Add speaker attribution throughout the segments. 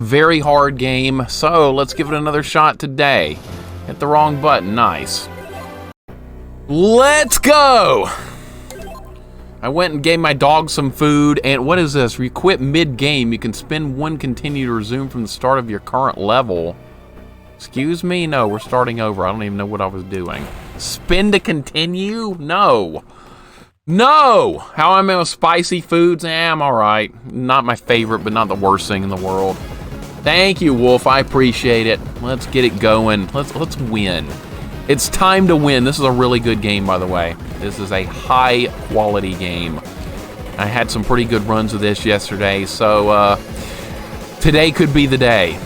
Speaker 1: Very hard game, so let's give it another shot today. Hit the wrong button, nice. Let's go! I went and gave my dog some food, and what is this? You quit mid-game, you can spend one continue to resume from the start of your current level. Excuse me? No, we're starting over. I don't even know what I was doing. Spin to continue? No. No! How am I with spicy foods? I'm alright. Not my favorite, but not the worst thing in the world. Thank you, Wolf. I appreciate it. Let's get it going. Let's win. It's time to win. This is a really good game, by the way. This is a high-quality game. I had some pretty good runs of this yesterday, so today could be the day.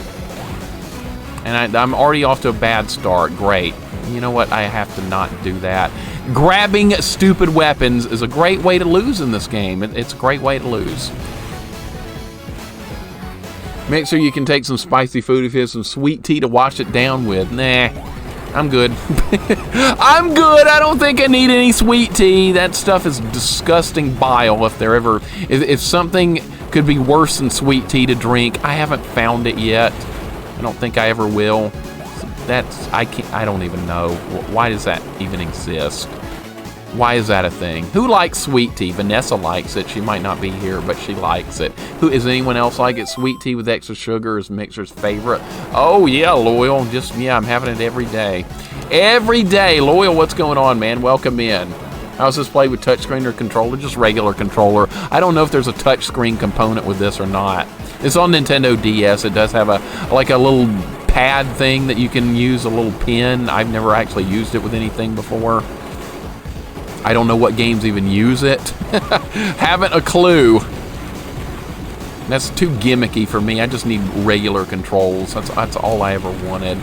Speaker 1: And I'm already off to a bad start. Great. You know what? I have to not do that. Grabbing stupid weapons is a great way to lose in this game. It's a great way to lose. Make sure you can take some spicy food if you have some sweet tea to wash it down with. Nah, I'm good. I'm good. I don't think I need any sweet tea. That stuff is disgusting bile if something could be worse than sweet tea to drink. I haven't found it yet. I don't think I ever will. I don't even know. Why does that even exist? Why is that a thing? Who likes sweet tea? Vanessa likes it. She might not be here, but she likes it. Is anyone else like it? Sweet tea with extra sugar is Mixer's favorite. Oh, yeah, Loyal. I'm having it every day. Every day. Loyal, what's going on, man? Welcome in. How's this played with touchscreen or controller? Just regular controller. I don't know if there's a touchscreen component with this or not. It's on Nintendo DS. It does have a little pad thing that you can use, a little pin. I've never actually used it with anything before. I don't know what games even use it. Haven't a clue. That's too gimmicky for me. I just need regular controls. That's all I ever wanted.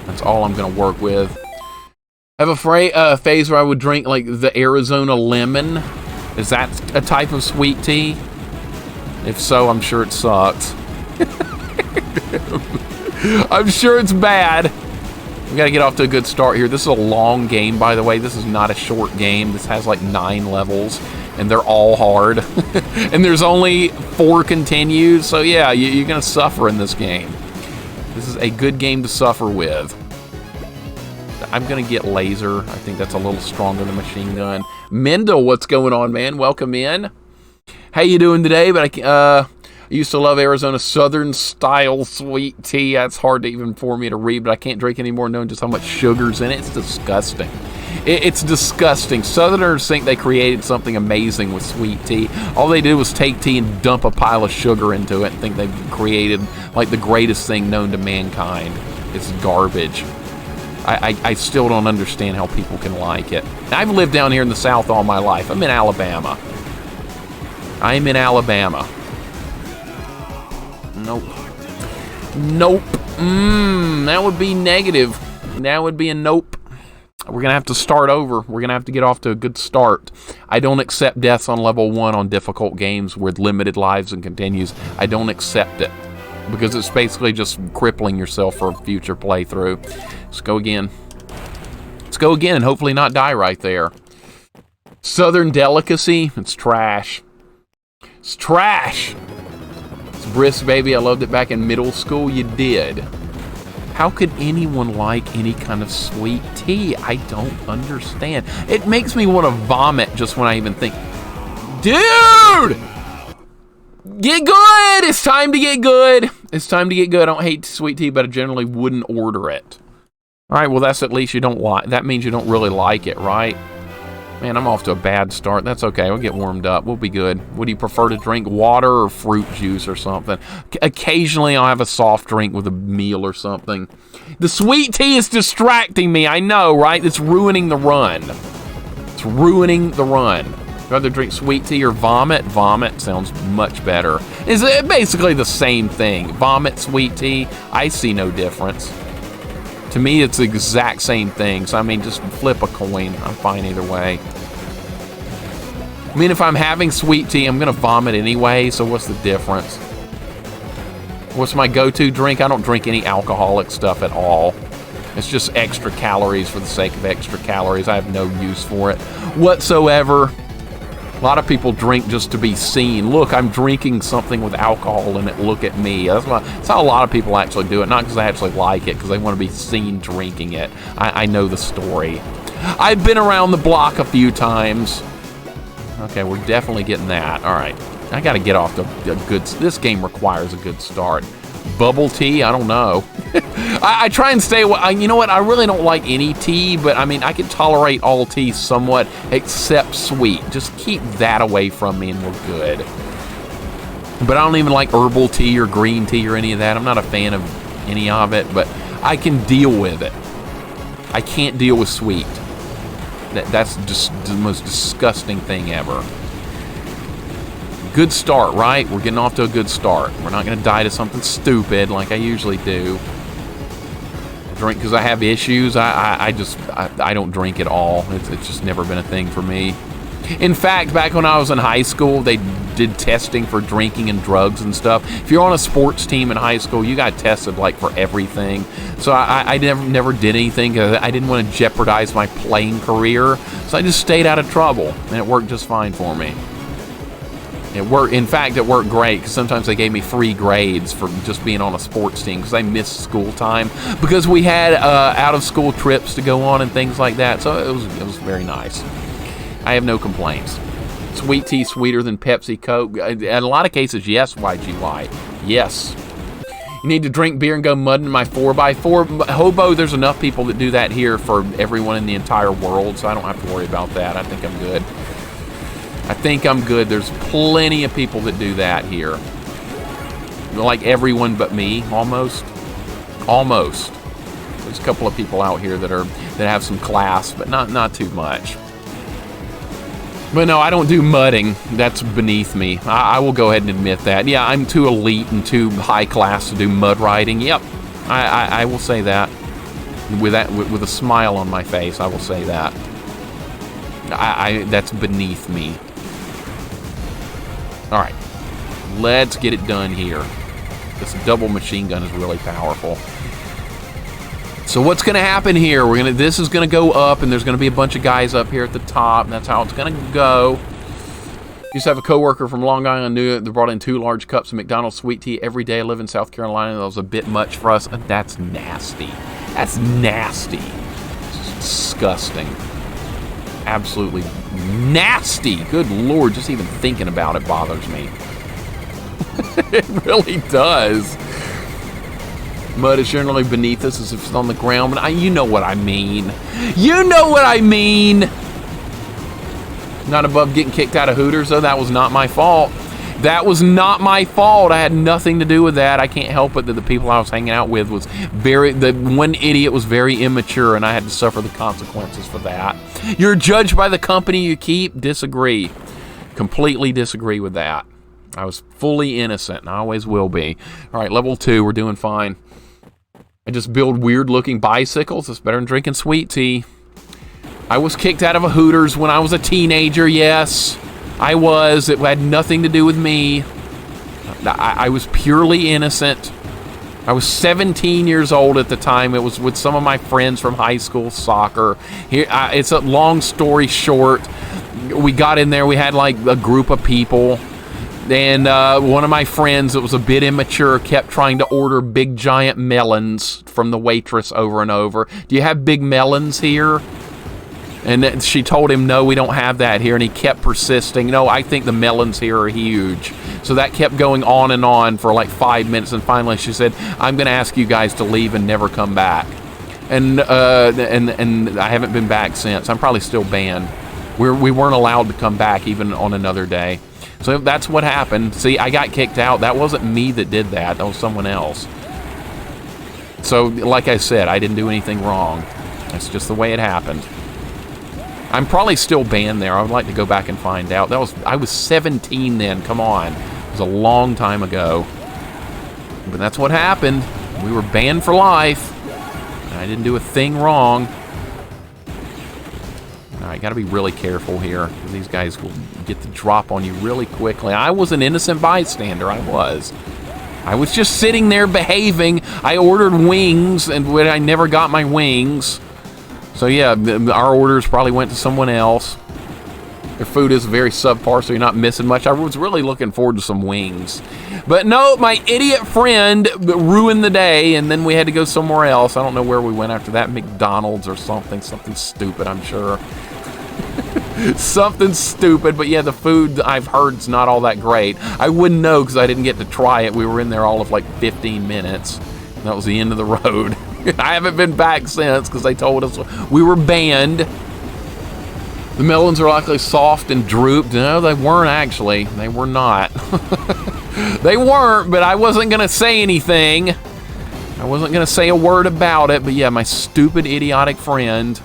Speaker 1: That's all I'm going to work with. I have a phase where I would drink like the Arizona lemon. Is that a type of sweet tea? If so, I'm sure it sucks. I'm sure it's bad. We gotta get off to a good start here. This is a long game, by the way. This is not a short game. This has like 9 levels, and they're all hard. And there's only 4 continues, so yeah, you're gonna suffer in this game. This is a good game to suffer with. I'm gonna get laser. I think that's a little stronger than machine gun. Mendel, what's going on, man? Welcome in. How you doing today? But I used to love Arizona Southern style sweet tea. That's hard to even for me to read, but I can't drink anymore knowing just how much sugar's in it. It's disgusting. It's disgusting. Southerners think they created something amazing with sweet tea. All they did was take tea and dump a pile of sugar into it and think they've created like the greatest thing known to mankind. It's garbage. I still don't understand how people can like it. I've lived down here in the South all my life. I'm in Alabama. I'm in Alabama. Nope. Nope. That would be negative. That would be a nope. We're going to have to start over. We're going to have to get off to a good start. I don't accept deaths on level 1 on difficult games with limited lives and continues. I don't accept it. Because it's basically just crippling yourself for a future playthrough. Let's go again. Let's go again and hopefully not die right there. Southern delicacy. It's trash. It's trash. Brisk, baby. I loved it back in middle school. You did. How could anyone like any kind of sweet tea? I don't understand. It makes me want to vomit just when I even think. Dude! Get good! It's time to get good. It's time to get good. I don't hate sweet tea, but I generally wouldn't order it. All right, well, that's at least you don't like. That means you don't really like it, right? Man, I'm off to a bad start. That's okay. We'll get warmed up. We'll be good. Would you prefer to drink water or fruit juice or something? Occasionally, I'll have a soft drink with a meal or something. The sweet tea is distracting me. I know, right? It's ruining the run. It's ruining the run. Rather drink sweet tea or vomit? Vomit sounds much better. It's basically the same thing. Vomit, sweet tea, I see no difference. To me, it's the exact same thing. So, I mean, just flip a coin. I'm fine either way. I mean, if I'm having sweet tea, I'm going to vomit anyway. So, what's the difference? What's my go-to drink? I don't drink any alcoholic stuff at all. It's just extra calories for the sake of extra calories. I have no use for it whatsoever. A lot of people drink just to be seen. Look, I'm drinking something with alcohol in it. Look at me. That's how a lot of people actually do it. Not because they actually like it, because they want to be seen drinking it. I know the story. I've been around the block a few times. Okay, we're definitely getting that. All right. I got to get off to a good... This game requires a good start. Bubble tea? I don't know. I try and stay away. You know what? I really don't like any tea, but I mean, I can tolerate all tea somewhat, except sweet. Just keep that away from me and we're good. But I don't even like herbal tea or green tea or any of that. I'm not a fan of any of it, but I can deal with it. I can't deal with sweet. That's just the most disgusting thing ever. Good start, right? We're getting off to a good start. We're not going to die to something stupid like I usually do. Drink because I have issues. I don't drink at all. It's just never been a thing for me. In fact, back when I was in high school, they did testing for drinking and drugs and stuff. If you're on a sports team in high school, you got tested like for everything. So I never did anything because I didn't want to jeopardize my playing career. So I just stayed out of trouble, and it worked just fine for me. It worked. In fact, it worked great because sometimes they gave me free grades for just being on a sports team because I missed school time because we had out-of-school trips to go on and things like that. So it was very nice. I have no complaints. Sweet tea sweeter than Pepsi, Coke. In a lot of cases, yes, YGY. Yes. You need to drink beer and go mudding my 4x4. Hobo, there's enough people that do that here for everyone in the entire world, so I don't have to worry about that. I think I'm good. I think I'm good. There's plenty of people that do that here. Like everyone but me, almost. Almost. There's a couple of people out here that have some class, but not too much. But no, I don't do mudding. That's beneath me. I will go ahead and admit that. Yeah, I'm too elite and too high class to do mud riding. Yep, I will say that. With a smile on my face, I will say that. That's beneath me. All right, let's get it done here. This double machine gun is really powerful. So what's going to happen here? This is going to go up, and there's going to be a bunch of guys up here at the top, and that's how it's going to go. Used to have a coworker from Long Island knew they brought in 2 large cups of McDonald's sweet tea every day. I live in South Carolina. That was a bit much for us. That's nasty. That's nasty. It's disgusting. Absolutely nasty. Good Lord, just even thinking about it bothers me. It really does. Mud is generally beneath us as if it's on the ground, but you know what I mean. You know what I mean! Not above getting kicked out of Hooters, though. That was not my fault. That was not my fault. I had nothing to do with that. I can't help it that the people I was hanging out with was the one idiot was very immature, and I had to suffer the consequences for that. You're judged by the company you keep? Disagree. Completely disagree with that. I was fully innocent, and I always will be. All right, level 2, we're doing fine. I just build weird-looking bicycles. It's better than drinking sweet tea. I was kicked out of a Hooters when I was a teenager, yes. I was. It had nothing to do with me. I was purely innocent. I was 17 years old at the time. It was with some of my friends from high school soccer. It's a long story short. We got in there. We had like a group of people. And one of my friends that was a bit immature kept trying to order big giant melons from the waitress over and over. Do you have big melons here? And then she told him, no, we don't have that here. And he kept persisting. No, I think the melons here are huge. So that kept going on and on for like 5 minutes. And finally she said, I'm going to ask you guys to leave and never come back. And I haven't been back since. I'm probably still banned. We weren't allowed to come back even on another day. So that's what happened. See, I got kicked out. That wasn't me that did that. That was someone else. So, like I said, I didn't do anything wrong. That's just the way it happened. I'm probably still banned there. I would like to go back and find out. I was 17 then. Come on. It was a long time ago. But that's what happened. We were banned for life. I didn't do a thing wrong. Alright, gotta be really careful here. These guys will get the drop on you really quickly. I was an innocent bystander. I was just sitting there behaving. I ordered wings, and I never got my wings. So yeah, our orders probably went to someone else. Their food is very subpar, so you're not missing much. I was really looking forward to some wings. But no, my idiot friend ruined the day, and then we had to go somewhere else. I don't know where we went after that. McDonald's or something. Something stupid, I'm sure. Something stupid, but yeah, the food I've heard is not all that great. I wouldn't know because I didn't get to try it. We were in there all of like 15 minutes. That was the end of the road. I haven't been back since because they told us we were banned. The melons are likely soft and drooped. No, they weren't actually. They were not. They weren't, but I wasn't going to say anything. I wasn't going to say a word about it, but yeah, my stupid, idiotic friend.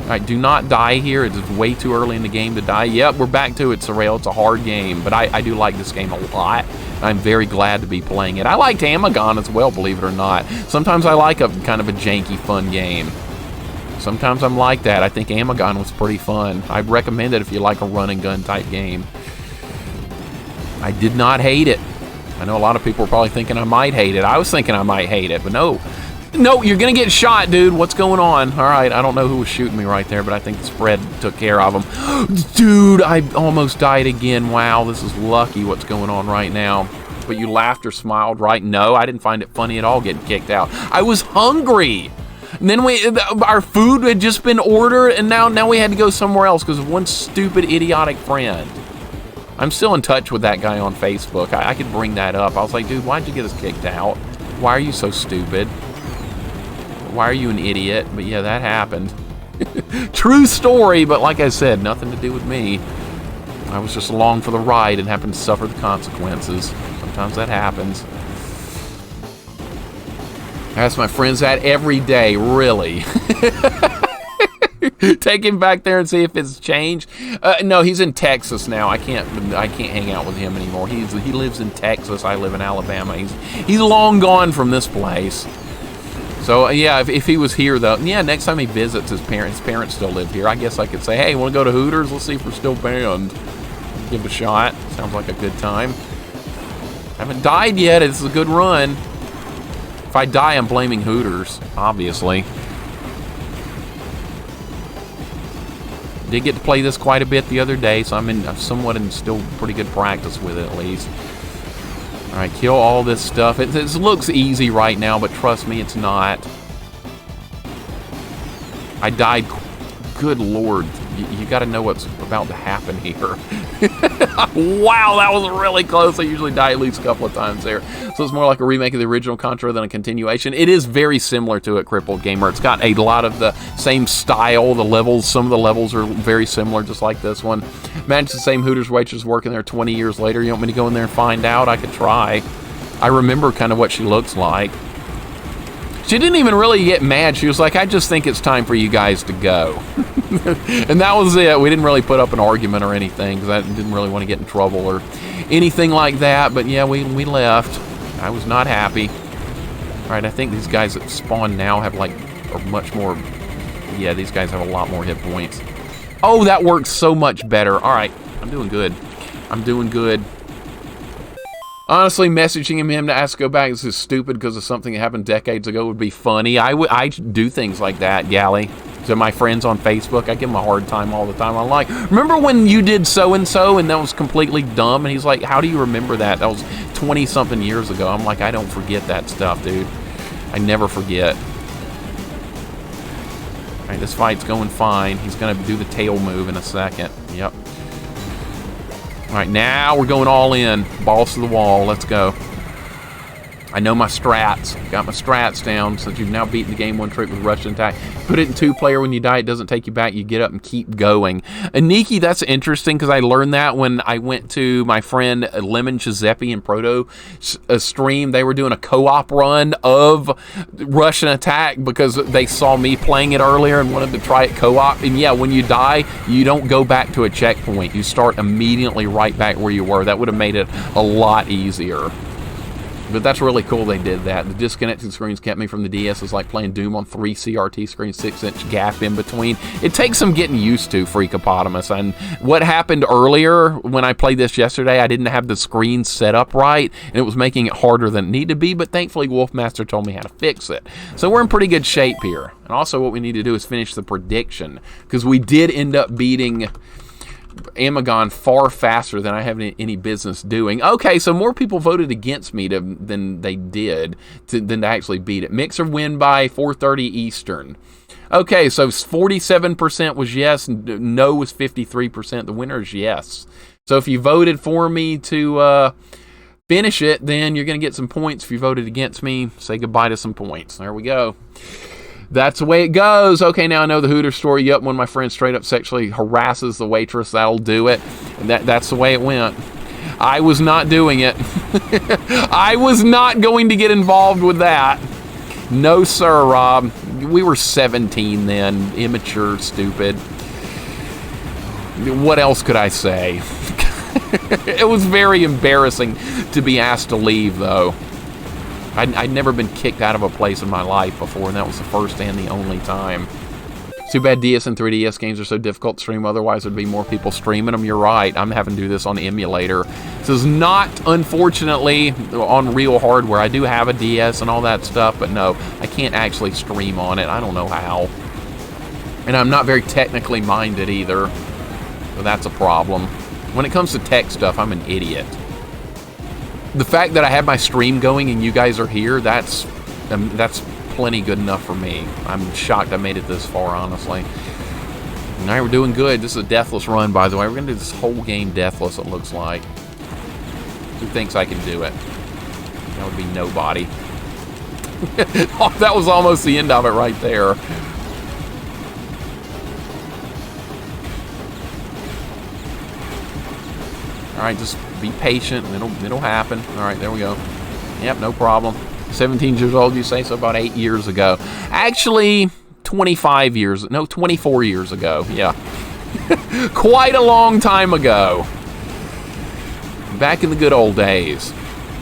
Speaker 1: All right, do not die here. It's way too early in the game to die. Yep, we're back to it, Sorrel. It's a hard game, but I do like this game a lot. I'm very glad to be playing it. I liked Amagon as well, believe it or not. Sometimes I like a kind of a janky, fun game. Sometimes I'm like that. I think Amagon was pretty fun. I'd recommend it if you like a run and gun type game. I did not hate it. I know a lot of people are probably thinking I might hate it. I was thinking I might hate it, but no. No, you're gonna get shot, dude. What's going on? All right, I don't know who was shooting me right there, but I think the spread took care of him. Dude, I almost died again. Wow, this is lucky what's going on right now. But you laughed or smiled, right? No, I didn't find it funny at all getting kicked out. I was hungry. And then our food had just been ordered, and now we had to go somewhere else because of one stupid, idiotic friend. I'm still in touch with that guy on Facebook. I could bring that up. I was like, dude, why'd you get us kicked out? Why are you so stupid? Why are you an idiot? But yeah, that happened. True story, but like I said, nothing to do with me. I was just along for the ride and happened to suffer the consequences. Sometimes that happens. I ask my friends that every day, really. Take him back there and see if it's changed. No, he's in Texas now. I can't hang out with him anymore. He lives in Texas. I live in Alabama. He's long gone from this place. So yeah, if he was here though, yeah, next time he visits his parents still live here. I guess I could say, hey, want to go to Hooters? Let's see if we're still banned. Give it a shot. Sounds like a good time. Haven't died yet. It's a good run. If I die, I'm blaming Hooters, obviously. Did get to play this quite a bit the other day, so I'm somewhat in still pretty good practice with it at least. All right, kill all this stuff. It looks easy right now, but trust me, it's not. I died. Good Lord. You got to know what's about to happen here. Wow, that was really close. I usually die at least a couple of times there. So it's more like a remake of the original Contra than a continuation. It is very similar to it, Crippled Gamer. It's got a lot of the same style. The levels, some of the levels are very similar, just like this one. Imagine the same Hooters waitress working there 20 years later. You want me to go in there and find out? I could try. I remember kind of what she looks like. She didn't even really get mad. She was like, I just think it's time for you guys to go. And that was it. We didn't really put up an argument or anything because I didn't really want to get in trouble or anything like that. But yeah, we left. I was not happy. All right, I think these guys that spawn now have like much more. Yeah, these guys have a lot more hit points. Oh, that works so much better. All right, I'm doing good. I'm doing good. Honestly, messaging him to ask to go back is stupid because of something that happened decades ago would be funny. I do things like that, Gally. To my friends on Facebook, I give them a hard time all the time. I'm like, remember when you did so-and-so and that was completely dumb? And he's like, how do you remember that? That was 20-something years ago. I'm like, I don't forget that stuff, dude. I never forget. All right, this fight's going fine. He's going to do the tail move in a second. Yep. All right, now we're going all in. Balls to the wall. Let's go. I know my strats. Got my strats down so that you've now beaten the game one trick with Russian attack. Put it in 2-player. When you die, it doesn't take you back. You get up and keep going. And Nikki, that's interesting because I learned that when I went to my friend Lemon Giuseppe and Proto stream. They were doing a co-op run of Russian attack because they saw me playing it earlier and wanted to try it co-op. And yeah, when you die, you don't go back to a checkpoint. You start immediately right back where you were. That would have made it a lot easier. But that's really cool they did that. The disconnected screens kept me from the DS. It's like playing Doom on 3 CRT screens, 6-inch gap in between. It takes some getting used to, Freakopotamus. And what happened earlier when I played this yesterday, I didn't have the screen set up right, and it was making it harder than it needed to be, but thankfully Wolfmaster told me how to fix it. So we're in pretty good shape here. And also what we need to do is finish the prediction, because we did end up beating Amagon far faster than I have any business doing. Okay, so more people voted against me than they did than to actually beat it. Mixer win by 4:30 Eastern. Okay, so 47% was yes, no was 53%. The winner is yes. So if you voted for me to finish it, then you're going to get some points. If you voted against me, say goodbye to some points. There we go. That's the way it goes. Okay, now I know the Hooters story. Yep, one of my friends straight up sexually harasses the waitress. That'll do it. And that's the way it went. I was not doing it. I was not going to get involved with that. No, sir, Rob. We were 17 then. Immature, stupid. What else could I say? It was very embarrassing to be asked to leave, though. I'd never been kicked out of a place in my life before, and that was the first and the only time. Too bad DS and 3DS games are so difficult to stream, otherwise there'd be more people streaming them. You're right, I'm having to do this on the emulator. This is not, unfortunately, on real hardware. I do have a DS and all that stuff, but no, I can't actually stream on it. I don't know how. And I'm not very technically minded either, so that's a problem. When it comes to tech stuff, I'm an idiot. The fact that I have my stream going and you guys are here, that's plenty good enough for me. I'm shocked I made it this far, honestly. All right, we're doing good. This is a deathless run, by the way. We're going to do this whole game deathless, it looks like. Who thinks I can do it? That would be nobody. Oh, that was almost the end of it right there. All right, just be patient, and it'll happen. All right, there we go. Yep, no problem. 17 years old, you say, so about 8 years ago. Actually, 24 years ago, yeah. Quite a long time ago. Back in the good old days.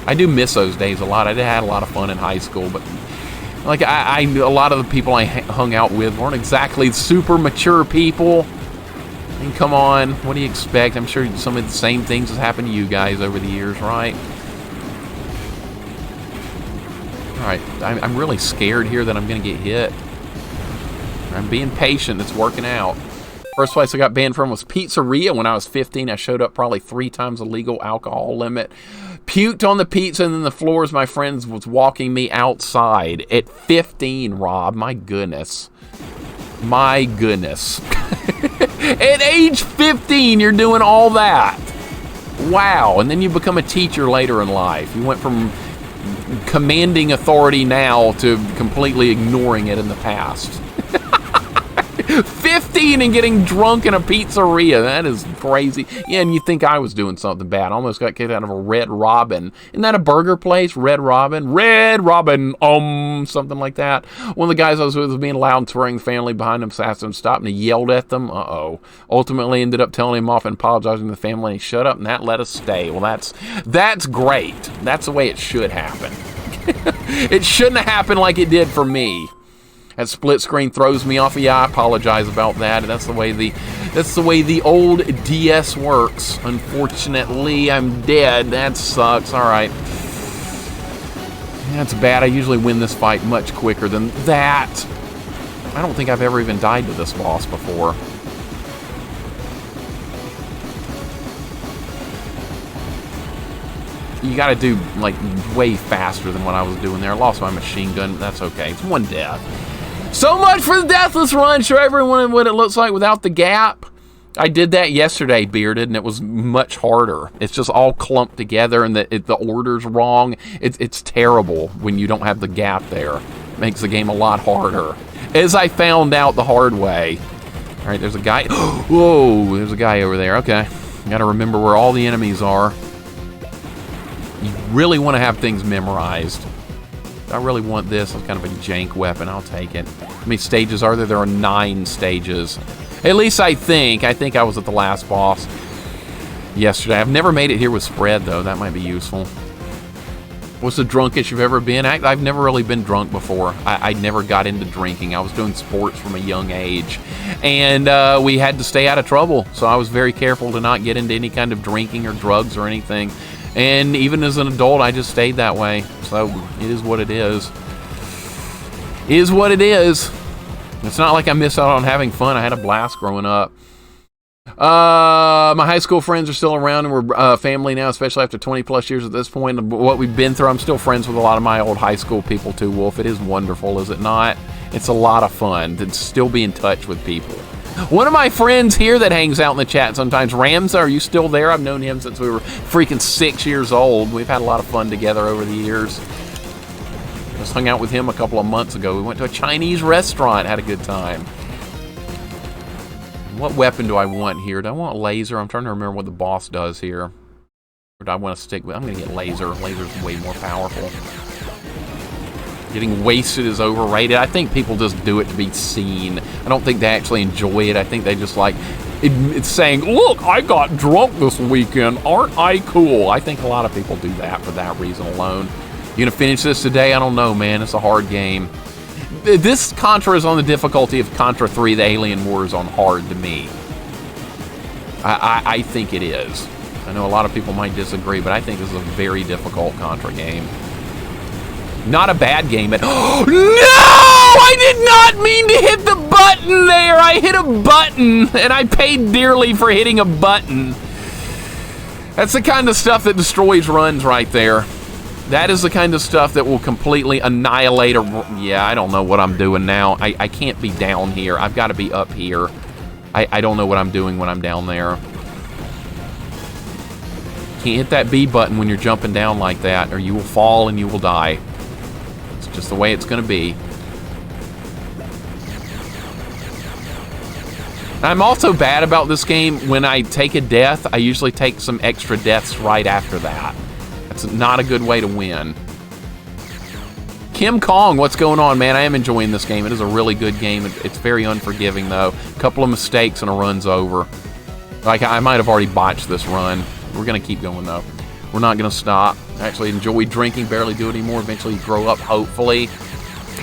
Speaker 1: I do miss those days a lot. I had a lot of fun in high school, but like a lot of the people I hung out with weren't exactly super mature people. I mean, come on, what do you expect? I'm sure some of the same things has happened to you guys over the years, right? Alright, I'm really scared here that I'm going to get hit. I'm being patient, it's working out. First place I got banned from was Pizzeria when I was 15. I showed up probably 3 times the legal alcohol limit. Puked on the pizza and then the floors. My friends was walking me outside at 15, Rob. My goodness. My goodness. At age 15, you're doing all that. Wow. And then you become a teacher later in life. You went from commanding authority now to completely ignoring it in the past. 15 and getting drunk in a pizzeria. That is crazy. Yeah, and you think I was doing something bad. I almost got kicked out of a Red Robin. Isn't that a burger place? Red Robin? Red Robin, something like that. One of the guys I was with was being loud and swearing the family behind him, so I asked him to stop, and he yelled at them. Ultimately ended up telling him off and apologizing to the family, and he shut up, and that let us stay. Well, that's great. That's the way it should happen. It shouldn't have happened like it did for me. That split screen throws me off. Yeah, I apologize about that. That's the way the old DS works. Unfortunately, I'm dead. That sucks. All right. That's bad. I usually win this fight much quicker than that. I don't think I've ever even died to this boss before. You gotta do, like, way faster than what I was doing there. I lost my machine gun. That's okay. It's one death. So much for the Deathless Run. Show everyone what it looks like without the gap. I did that yesterday, Bearded, and it was much harder. It's just all clumped together, and the order's wrong. It's terrible when you don't have the gap there. It makes the game a lot harder. As I found out the hard way. All right, there's a guy. Whoa, there's a guy over there. Okay. Gotta remember where all the enemies are. You really want to have things memorized. I really want this. It's kind of a jank weapon. I'll take it. How many stages are there? There are 9 stages. At least I think. I think I was at the last boss yesterday. I've never made it here with spread, though. That might be useful. What's the drunkest you've ever been? I've never really been drunk before. I never got into drinking. I was doing sports from a young age. And we had to stay out of trouble. So I was very careful to not get into any kind of drinking or drugs or anything. And even as an adult, I just stayed that way. So it is what it is. It is what it is. It's not like I miss out on having fun. I had a blast growing up. My high school friends are still around, and we're family now, especially after 20 plus years at this point. What we've been through, I'm still friends with a lot of my old high school people too, Wolf. It is wonderful, is it not? It's a lot of fun to still be in touch with people. One of my friends here that hangs out in the chat sometimes, Ramza, are you still there? I've known him since we were freaking 6 years old. We've had a lot of fun together over the years. Just hung out with him a couple of months ago. We went to a Chinese restaurant, had a good time. What weapon do I want here? Do I want laser? I'm trying to remember what the boss does here. Or do I want to stick with... I'm going to get laser. Laser's way more powerful. Getting wasted is overrated. I think people just do it to be seen. I don't think they actually enjoy it. I think they just like... It's saying, look, I got drunk this weekend. Aren't I cool? I think a lot of people do that for that reason alone. You going to finish this today? I don't know, man. It's a hard game. This Contra is on the difficulty of Contra 3, the Alien Wars on hard to me. I think it is. I know a lot of people might disagree, but I think this is a very difficult Contra game. Not a bad game at... Oh, no! I did not mean to hit the button there! I hit a button, and I paid dearly for hitting a button. That's the kind of stuff that destroys runs right there. That is the kind of stuff that will completely annihilate a... Yeah, I don't know what I'm doing now. I can't be down here. I've got to be up here. I don't know what I'm doing when I'm down there. Can't hit that B button when you're jumping down like that, or you will fall and you will die. It's just the way it's going to be. I'm also bad about this game. When I take a death, I usually take some extra deaths right after that. That's not a good way to win. Kim Kong, what's going on, man? I am enjoying this game. It is a really good game. It's very unforgiving, though. A couple of mistakes and a run's over. Like, I might have already botched this run. We're going to keep going, though. We're not going to stop. I actually enjoy drinking, barely do it anymore. Eventually grow up, hopefully.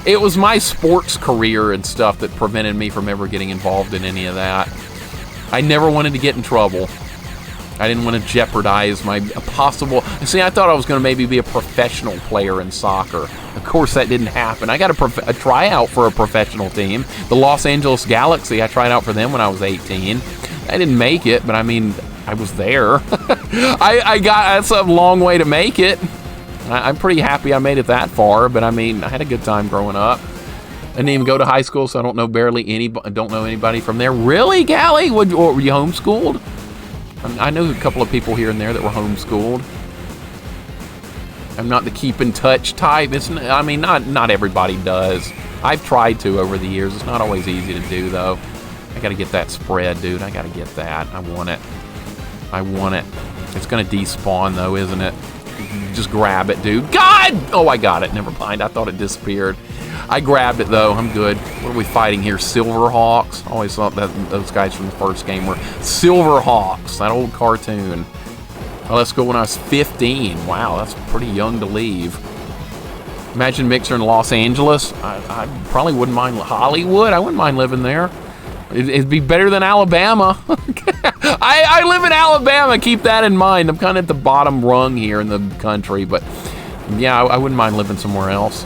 Speaker 1: It was my sports career and stuff that prevented me from ever getting involved in any of that. I never wanted to get in trouble. I didn't want to jeopardize my possible... See, I thought I was going to maybe be a professional player in soccer. Of course, that didn't happen. I got a tryout for a professional team. The Los Angeles Galaxy, I tried out for them when I was 18. I didn't make it, but I mean, I was there. That's a long way to make it. I'm pretty happy I made it that far, but I mean, I had a good time growing up. I didn't even go to high school, so I don't know anybody from there. Really, Gally? Were you homeschooled? I know a couple of people here and there that were homeschooled. I'm not the keep in touch type. I mean, not everybody does. I've tried to over the years. It's not always easy to do, though. I got to get that spread, dude. I got to get that. I want it. I want it. It's going to despawn, though, isn't it? Just grab it, dude. God! Oh, I got it. Never mind. I thought it disappeared. I grabbed it, though. I'm good. What are we fighting here? Silverhawks? I always thought that those guys from the first game were Silverhawks, that old cartoon. Oh, let's go when I was 15. Wow, that's pretty young to leave. Imagine Mixer in Los Angeles. I probably wouldn't mind Hollywood. I wouldn't mind living there. It'd be better than Alabama. I live in Alabama. Keep that in mind. I'm kind of at the bottom rung here in the country, but yeah, I wouldn't mind living somewhere else.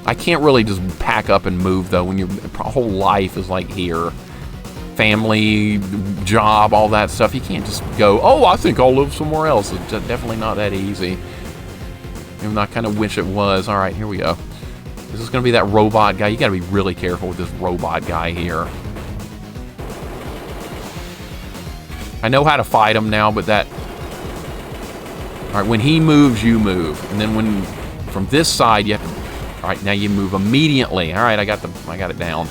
Speaker 1: I can't really just pack up and move, though, when your whole life is like here. Family, job, all that stuff. You can't just go, oh, I think I'll live somewhere else. It's definitely not that easy. Even though I kind of wish it was. All right, here we go. This is going to be that robot guy. You got to be really careful with this robot guy here. I know how to fight him now, but that... All right, when he moves, you move. And then when... From this side, you have to... All right, now you move immediately. All right, I got it down.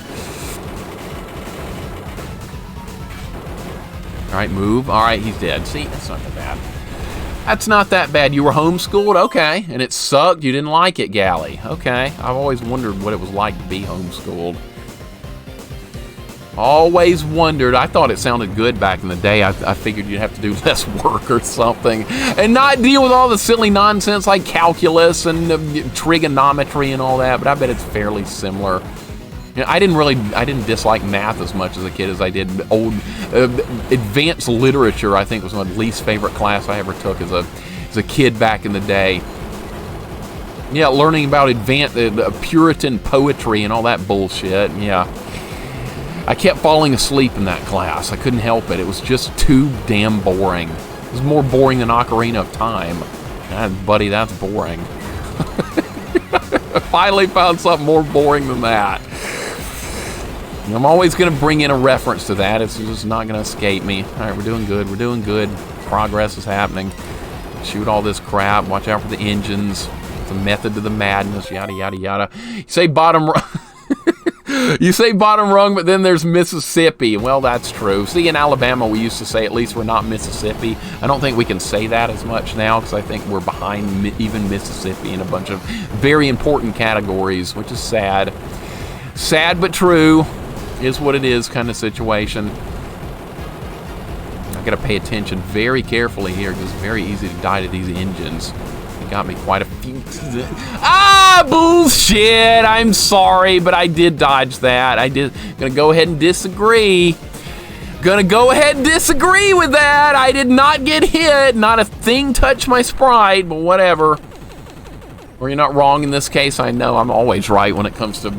Speaker 1: All right, move. All right, he's dead. See, that's not that bad. That's not that bad. You were homeschooled? Okay. And it sucked? You didn't like it, Gally? Okay. I've always wondered what it was like to be homeschooled. Always wondered. I thought it sounded good back in the day. I figured you'd have to do less work or something and not deal with all the silly nonsense like calculus and trigonometry and all that, but I bet it's fairly similar. You know, I didn't dislike math as much as a kid as I did old advanced literature. I think was my least favorite class I ever took as a kid back in the day. Yeah, learning about advanced Puritan poetry and all that bullshit. Yeah. I kept falling asleep in that class. I couldn't help it. It was just too damn boring. It was more boring than Ocarina of Time. Buddy, that's boring. I finally found something more boring than that. I'm always going to bring in a reference to that. It's just not going to escape me. All right, we're doing good. We're doing good. Progress is happening. Shoot all this crap. Watch out for the engines. It's a method to the madness. Yada, yada, yada. You say bottom... You say bottom rung, but then there's Mississippi. Well, that's true. See, in Alabama, we used to say at least we're not Mississippi. I don't think we can say that as much now because I think we're behind even Mississippi in a bunch of very important categories, which is sad. Sad but true. Is what it is kind of situation. I got to pay attention very carefully here because it's very easy to die to these engines. Got me quite a few. Bullshit! I'm sorry, but I did dodge that. Gonna go ahead and disagree. Gonna go ahead and disagree with that. I did not get hit. Not a thing touched my sprite, but whatever. Or you're not wrong in this case. I know I'm always right when it comes to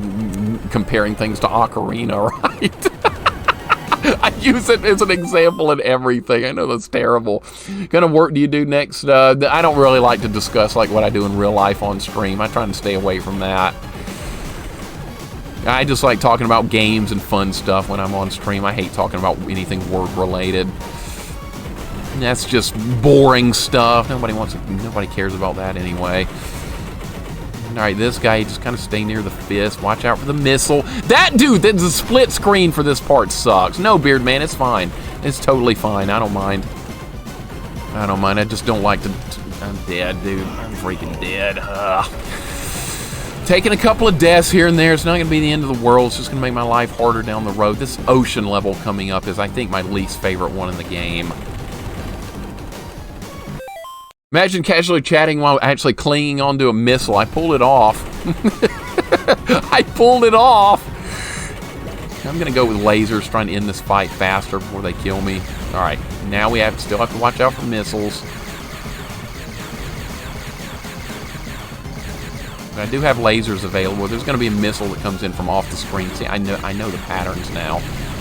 Speaker 1: comparing things to Ocarina, right? I use it as an example in everything. I know that's terrible. What kind of work do you do next? I don't really like to discuss like what I do in real life on stream. I try to stay away from that. I just like talking about games and fun stuff when I'm on stream. I hate talking about anything work related. That's just boring stuff. Nobody cares about that anyway. Alright, this guy, just kind of stay near the fist. Watch out for the missile. That dude, the split screen for this part sucks. No, Beard Man, it's fine. It's totally fine. I don't mind. I don't mind. I just don't like to... I'm dead, dude. I'm freaking dead. Taking a couple of deaths here and there. It's not going to be the end of the world. It's just going to make my life harder down the road. This ocean level coming up is, I think, my least favorite one in the game. Imagine casually chatting while actually clinging onto a missile. I pulled it off. I pulled it off. I'm going to go with lasers, trying to end this fight faster before they kill me. All right, now we still have to watch out for missiles. But I do have lasers available. There's going to be a missile that comes in from off the screen. See, I know the patterns now.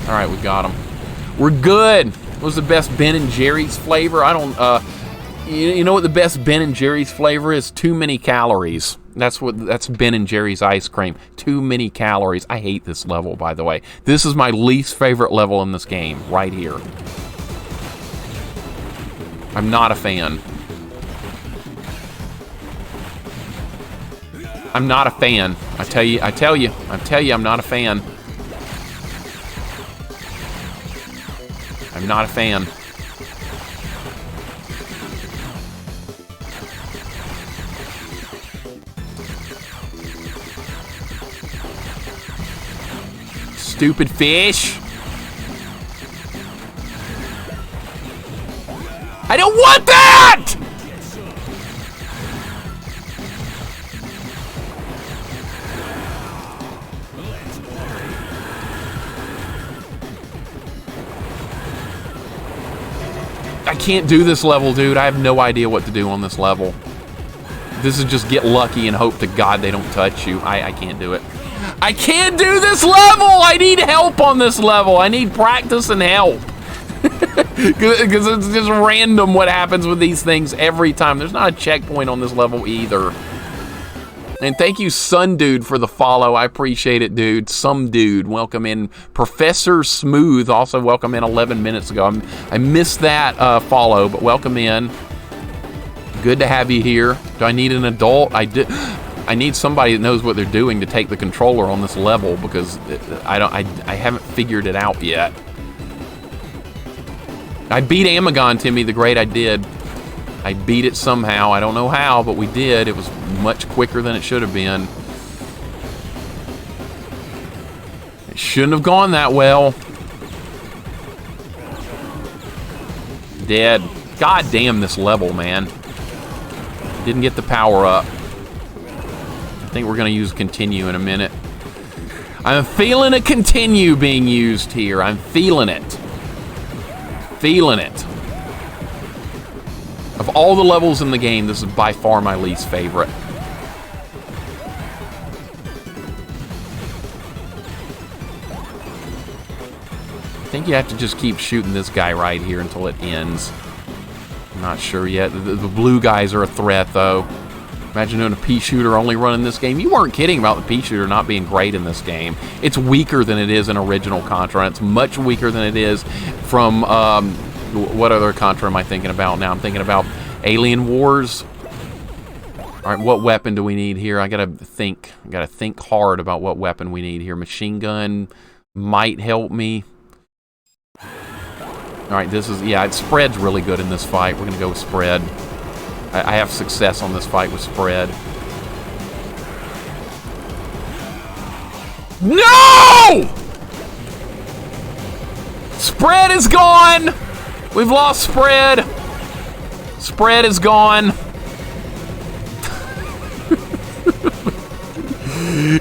Speaker 1: All right, we got them. We're good. What was the best Ben & Jerry's flavor? I don't... You know what the best Ben & Jerry's flavor is? Too many calories. That's Ben & Jerry's ice cream. Too many calories. I hate this level, by the way. This is my least favorite level in this game, right here. I'm not a fan. I'm not a fan. I tell you, I'm not a fan. I'm not a fan. Stupid fish. I don't want that! I can't do this level, dude. I have no idea what to do on this level. This is just get lucky and hope to God they don't touch you. I can't do it. I can't do this level! I need help on this level. I need practice and help. Because it's just random what happens with these things every time. There's not a checkpoint on this level either. And thank you, Sun Dude, for the follow. I appreciate it, dude. Some Dude, welcome in. Professor Smooth, also welcome in 11 minutes ago. I missed that follow, but welcome in. Good to have you here. Do I need an adult? I need somebody that knows what they're doing to take the controller on this level because I haven't figured it out yet. I beat Amagon, Timmy the Great. I did. I beat it somehow. I don't know how, but we did. It was much quicker than it should have been. Shouldn't have gone that well. Dead. God damn this level, man. Didn't get the power up. I think we're going to use continue in a minute. I'm feeling a continue being used here. I'm feeling it. Feeling it. Of all the levels in the game, this is by far my least favorite. I think you have to just keep shooting this guy right here until it ends. I'm not sure yet. The blue guys are a threat, though. Imagine doing a pea shooter only running this game. You weren't kidding about the pea shooter not being great in this game. It's weaker than it is in original Contra. And it's much weaker than it is from, what other Contra am I thinking about now? I'm thinking about Alien Wars. All right, what weapon do we need here? I gotta think hard about what weapon we need here. Machine gun might help me. All right, this is, yeah, spread's really good in this fight. We're gonna go with spread. I have success on this fight with spread. No! Spread is gone! We've lost spread. Spread is gone.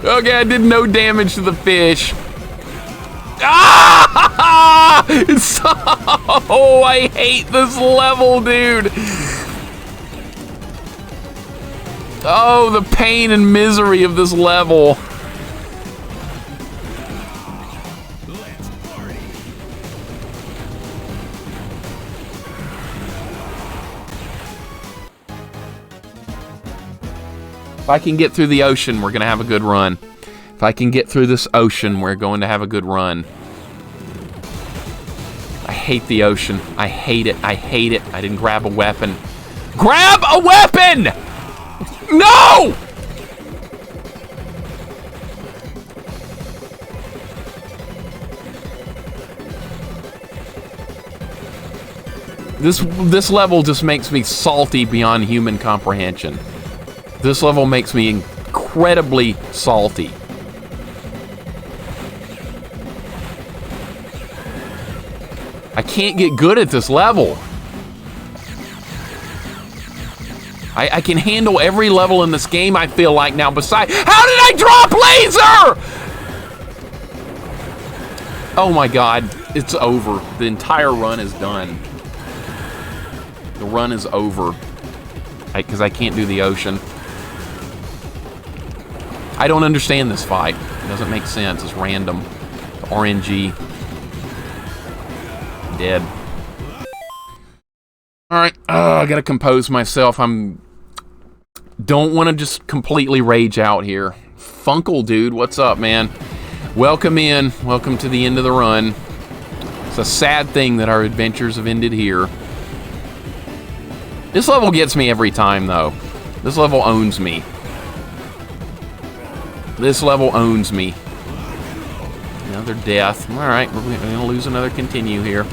Speaker 1: Okay, I did no damage to the fish. Ah! Oh, I hate this level, dude. Oh, the pain and misery of this level. If I can get through the ocean, we're going to have a good run. If I can get through this ocean, we're going to have a good run. I hate the ocean. I hate it. I hate it. I didn't grab a weapon. Grab a weapon! No! This level just makes me salty beyond human comprehension. This level makes me incredibly salty. I can't get good at this level. I can handle every level in this game, I feel like now. Besides, how did I drop laser? Oh my god, it's over. The entire run is done. The run is over. Because I can't do the ocean. I don't understand this fight. It doesn't make sense. It's random. The RNG. Dead. Alright, I gotta compose myself. Don't want to just completely rage out here. Funkle, dude, what's up, man? Welcome in. Welcome to the end of the run. It's a sad thing that our adventures have ended here. This level gets me every time, though. This level owns me. This level owns me. Another death. Alright, we're gonna lose another continue here.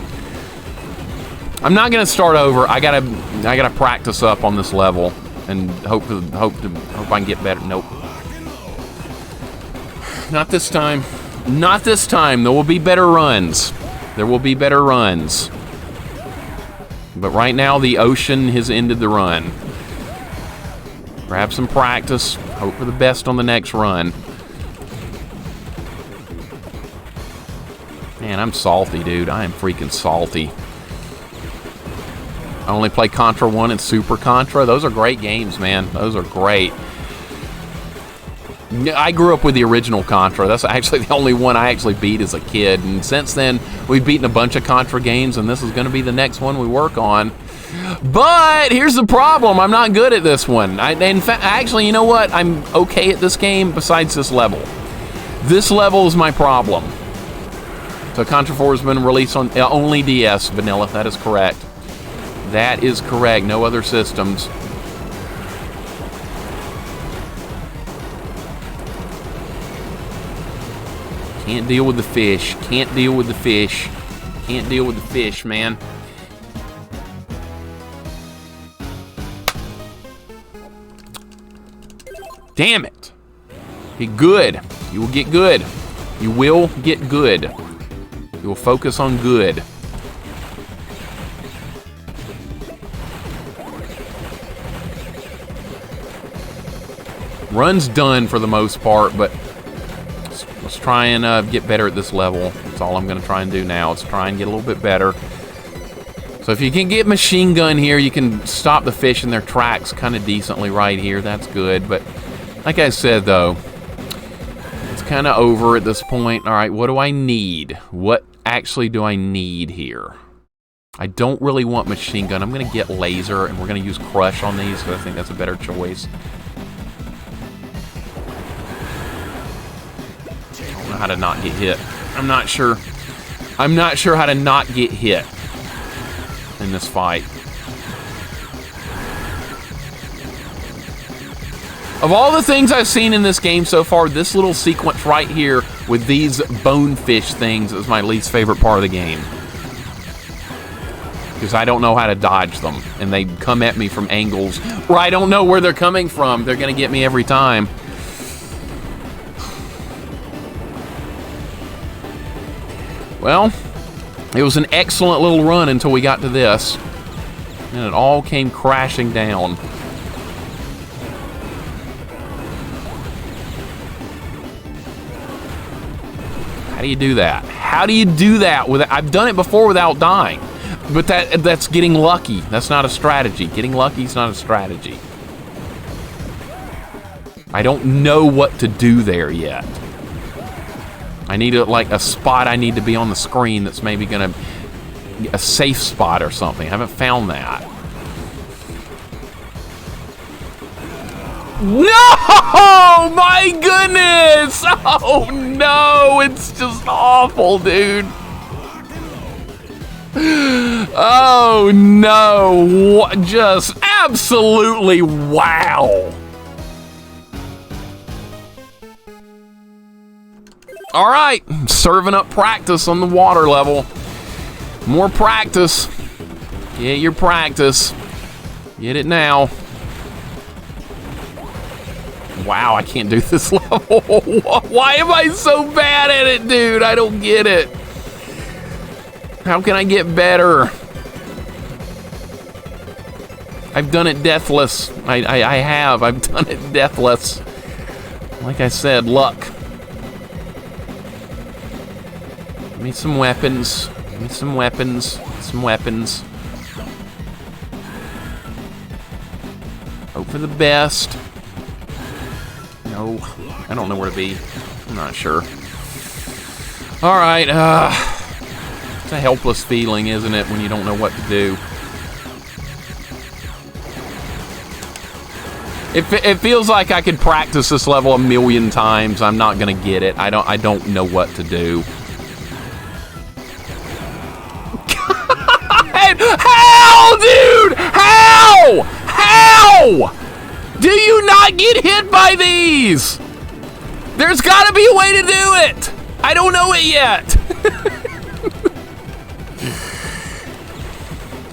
Speaker 1: I'm not gonna start over. I gotta practice up on this level and hope I can get better. Nope. Not this time. Not this time. There will be better runs. There will be better runs. But right now, the ocean has ended the run. Grab some practice. Hope for the best on the next run. Man, I'm salty, dude. I am freaking salty. I only play Contra 1 and Super Contra. Those are great games, man. Those are great. I grew up with the original Contra. That's actually the only one I actually beat as a kid. And since then, we've beaten a bunch of Contra games, and this is going to be the next one we work on. But here's the problem. I'm not good at this one. In fact, actually, you know what? I'm okay at this game besides this level. This level is my problem. So Contra 4 has been released on only DS, vanilla. That is correct. That is correct. No other systems. Can't deal with the fish. Can't deal with the fish. Can't deal with the fish, man. Damn it. Get good. You will get good. You will get good. You will focus on good. Run's done for the most part, but let's try and get better at this level. That's all I'm going to try and do now. Let's try and get a little bit better. So if you can get machine gun here, you can stop the fish in their tracks kind of decently right here. That's good. But like I said, though, it's kind of over at this point. All right, what do I need? What actually do I need here? I don't really want machine gun. I'm going to get laser, and we're going to use crush on these because I think that's a better choice. How to not get hit. I'm not sure how to not get hit in this fight. Of all the things I've seen in this game so far, this little sequence right here with these bonefish things is my least favorite part of the game. Because I don't know how to dodge them, and they come at me from angles where I don't know where they're coming from. They're gonna get me every time. Well, it was an excellent little run until we got to this. And it all came crashing down. How do you do that? How do you do that? I've done it before without dying. But that's getting lucky. That's not a strategy. Getting lucky is not a strategy. I don't know what to do there yet. I need a spot I need to be on the screen that's maybe gonna a safe spot or something. I haven't found that. No! My goodness! Oh no! It's just awful, dude. Oh no! Just absolutely wow! All right, serving up practice on the water level. More practice. Get your practice. Get it now. Wow, I can't do this level. Why am I so bad at it, dude? I don't get it. How can I get better? I've done it deathless. I have. I've done it deathless. Like I said, luck. Give me some weapons. Give me some weapons. Some weapons. Hope for the best. No, I don't know where to be. I'm not sure. All right. It's a helpless feeling, isn't it, when you don't know what to do? It feels like I could practice this level a million times. I'm not gonna get it. I don't know what to do. How, dude? How? How? Do you not get hit by these? There's got to be a way to do it. I don't know it yet.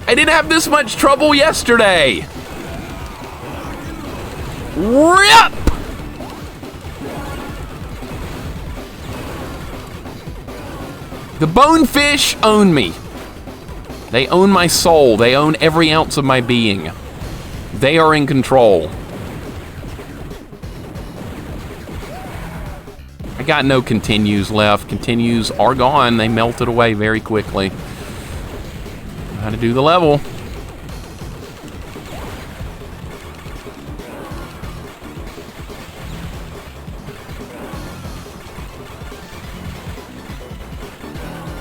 Speaker 1: I didn't have this much trouble yesterday. Rip! The bonefish own me. They own my soul. They own every ounce of my being. They are in control. I got no continues left. Continues are gone. They melted away very quickly. Know how to do the level.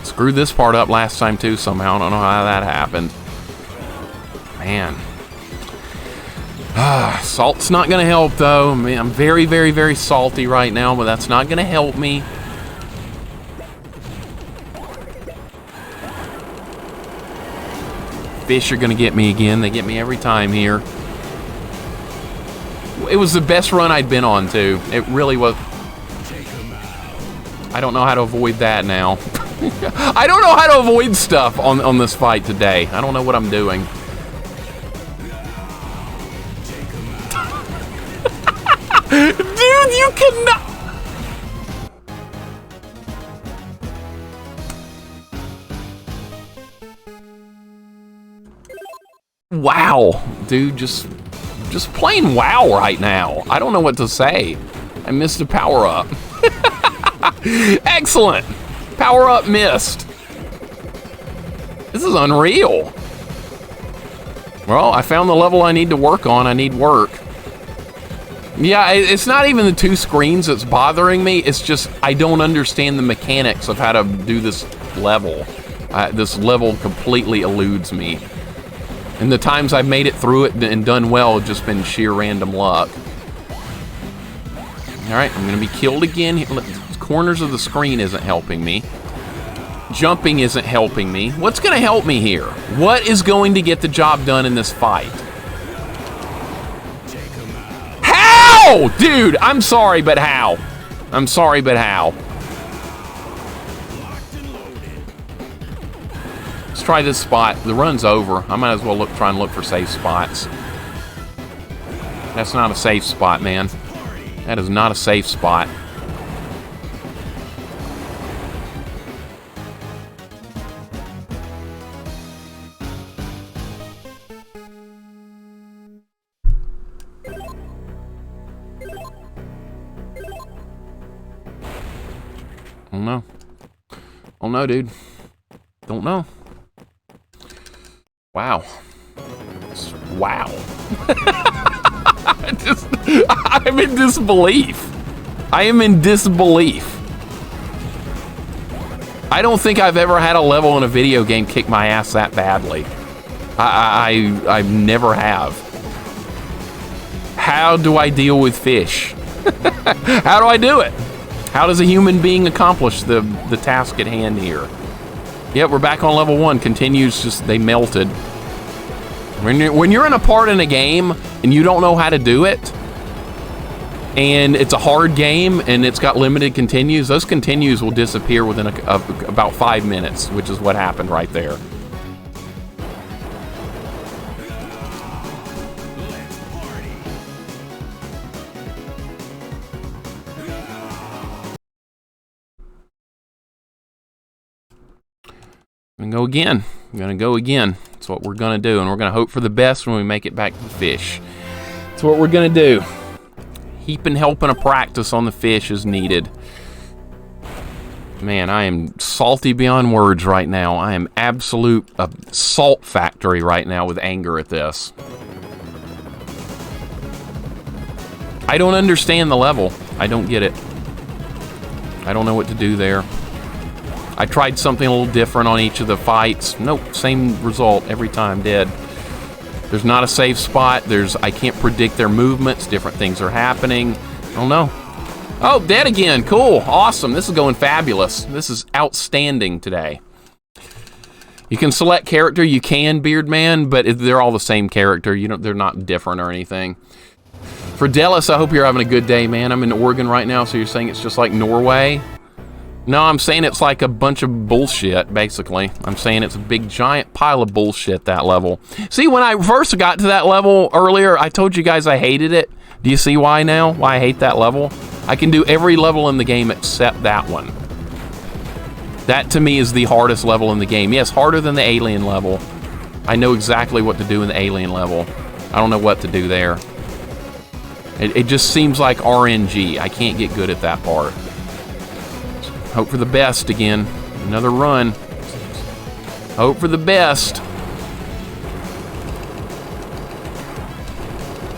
Speaker 1: Screwed this part up last time too somehow. I don't know how that happened. Man. Salt's not gonna help though. I mean, I'm very, very, very salty right now, but that's not gonna help me. Fish are gonna get me again. They get me every time here. It was the best run I'd been on too. It really was. I don't know how to avoid that now. I don't know how to avoid stuff on this fight today. I don't know what I'm doing. Dude, you cannot. Wow, dude, just plain wow right now. I don't know what to say. I missed a power-up. Excellent. Power-up missed. This is unreal. Well, I found the level I need to work on. I need work. Yeah, it's not even the two screens that's bothering me. It's just I don't understand the mechanics of how to do this level. This level completely eludes me. And the times I've made it through it and done well have just been sheer random luck. Alright, I'm going to be killed again. Corners of the screen isn't helping me. Jumping isn't helping me. What's going to help me here? What is going to get the job done in this fight? How? Dude, I'm sorry, but how? I'm sorry, but how? Let's try this spot. The run's over. I might as well try and look for safe spots. That's not a safe spot, man. That is not a safe spot. Don't know. Don't know, dude. Don't know. Wow. Wow. I'm in disbelief. I am in disbelief. I don't think I've ever had a level in a video game kick my ass that badly. I never have. How do I deal with fish? How do I do it? How does a human being accomplish the task at hand here? Yep, we're back on level 1. Continues, just they melted. When you're in a part in a game and you don't know how to do it, and it's a hard game and it's got limited continues, those continues will disappear within about 5 minutes, which is what happened right there. I'm gonna go again. I'm gonna go again. That's what we're gonna do, and we're gonna hope for the best when we make it back to the fish. That's what we're gonna do. Heaping helping a practice on the fish is needed. Man, I am salty beyond words right now. I am absolute a salt factory right now with anger at this. I don't understand the level. I don't get it. I don't know what to do there. I tried something a little different on each of the fights. Nope, same result every time, dead. There's not a safe spot. I can't predict their movements. Different things are happening. I don't know. Oh, dead again. Cool, awesome. This is going fabulous. This is outstanding today. You can select character. You can, Beard Man, but they're all the same character. They're not different or anything. For Dallas, I hope you're having a good day, man. I'm in Oregon right now, so you're saying it's just like Norway? No, I'm saying it's like a bunch of bullshit, basically. I'm saying it's a big, giant pile of bullshit, that level. See, when I first got to that level earlier, I told you guys I hated it. Do you see why now? Why I hate that level? I can do every level in the game except that one. That, to me, is the hardest level in the game. Yes, harder than the alien level. I know exactly what to do in the alien level. I don't know what to do there. It just seems like RNG. I can't get good at that part. Hope for the best again. Another run. Hope for the best.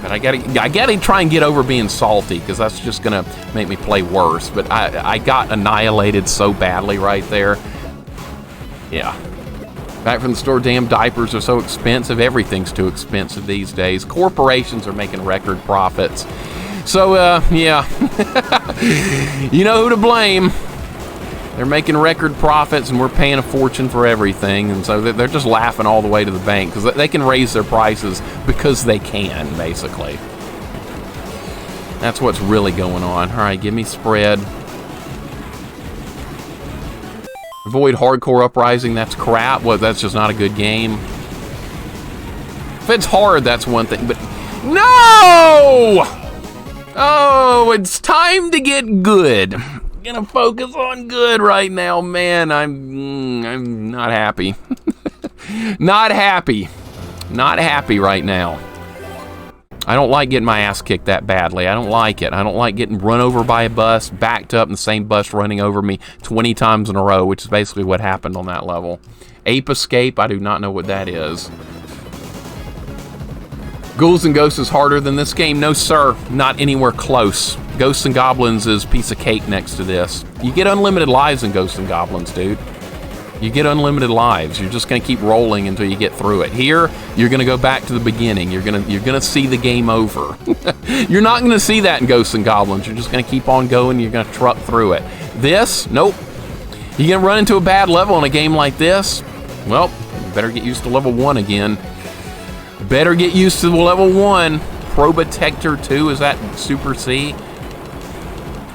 Speaker 1: But I gotta try and get over being salty, because that's just gonna make me play worse. But I got annihilated so badly right there. Yeah. Back from the store, damn diapers are so expensive. Everything's too expensive these days. Corporations are making record profits. So, yeah. You know who to blame. They're making record profits, and we're paying a fortune for everything, and so they're just laughing all the way to the bank, because they can raise their prices because they can, basically. That's what's really going on. All right, give me spread. Avoid hardcore uprising, that's crap. Well, that's just not a good game. If it's hard, that's one thing, but... No! Oh, it's time to get good. Gonna focus on good right now, man. I'm not happy. Not happy. Not happy right now. I don't like getting my ass kicked that badly. I don't like it. I don't like getting run over by a bus, backed up, and the same bus running over me 20 times in a row, which is basically what happened on that level. Ape Escape, I do not know what that is. Ghouls and Ghosts is harder than this game? No, sir. Not anywhere close. Ghosts and Goblins is piece of cake next to this. You get unlimited lives in Ghosts and Goblins, dude. You get unlimited lives. You're just gonna keep rolling until you get through it. Here, you're gonna go back to the beginning. You're gonna see the game over. You're not gonna see that in Ghosts and Goblins. You're just gonna keep on going. You're gonna truck through it. This, nope. You're gonna run into a bad level in a game like this. Well, you better get used to level 1 again. Better get used to level 1. Probotector 2, is that Super C?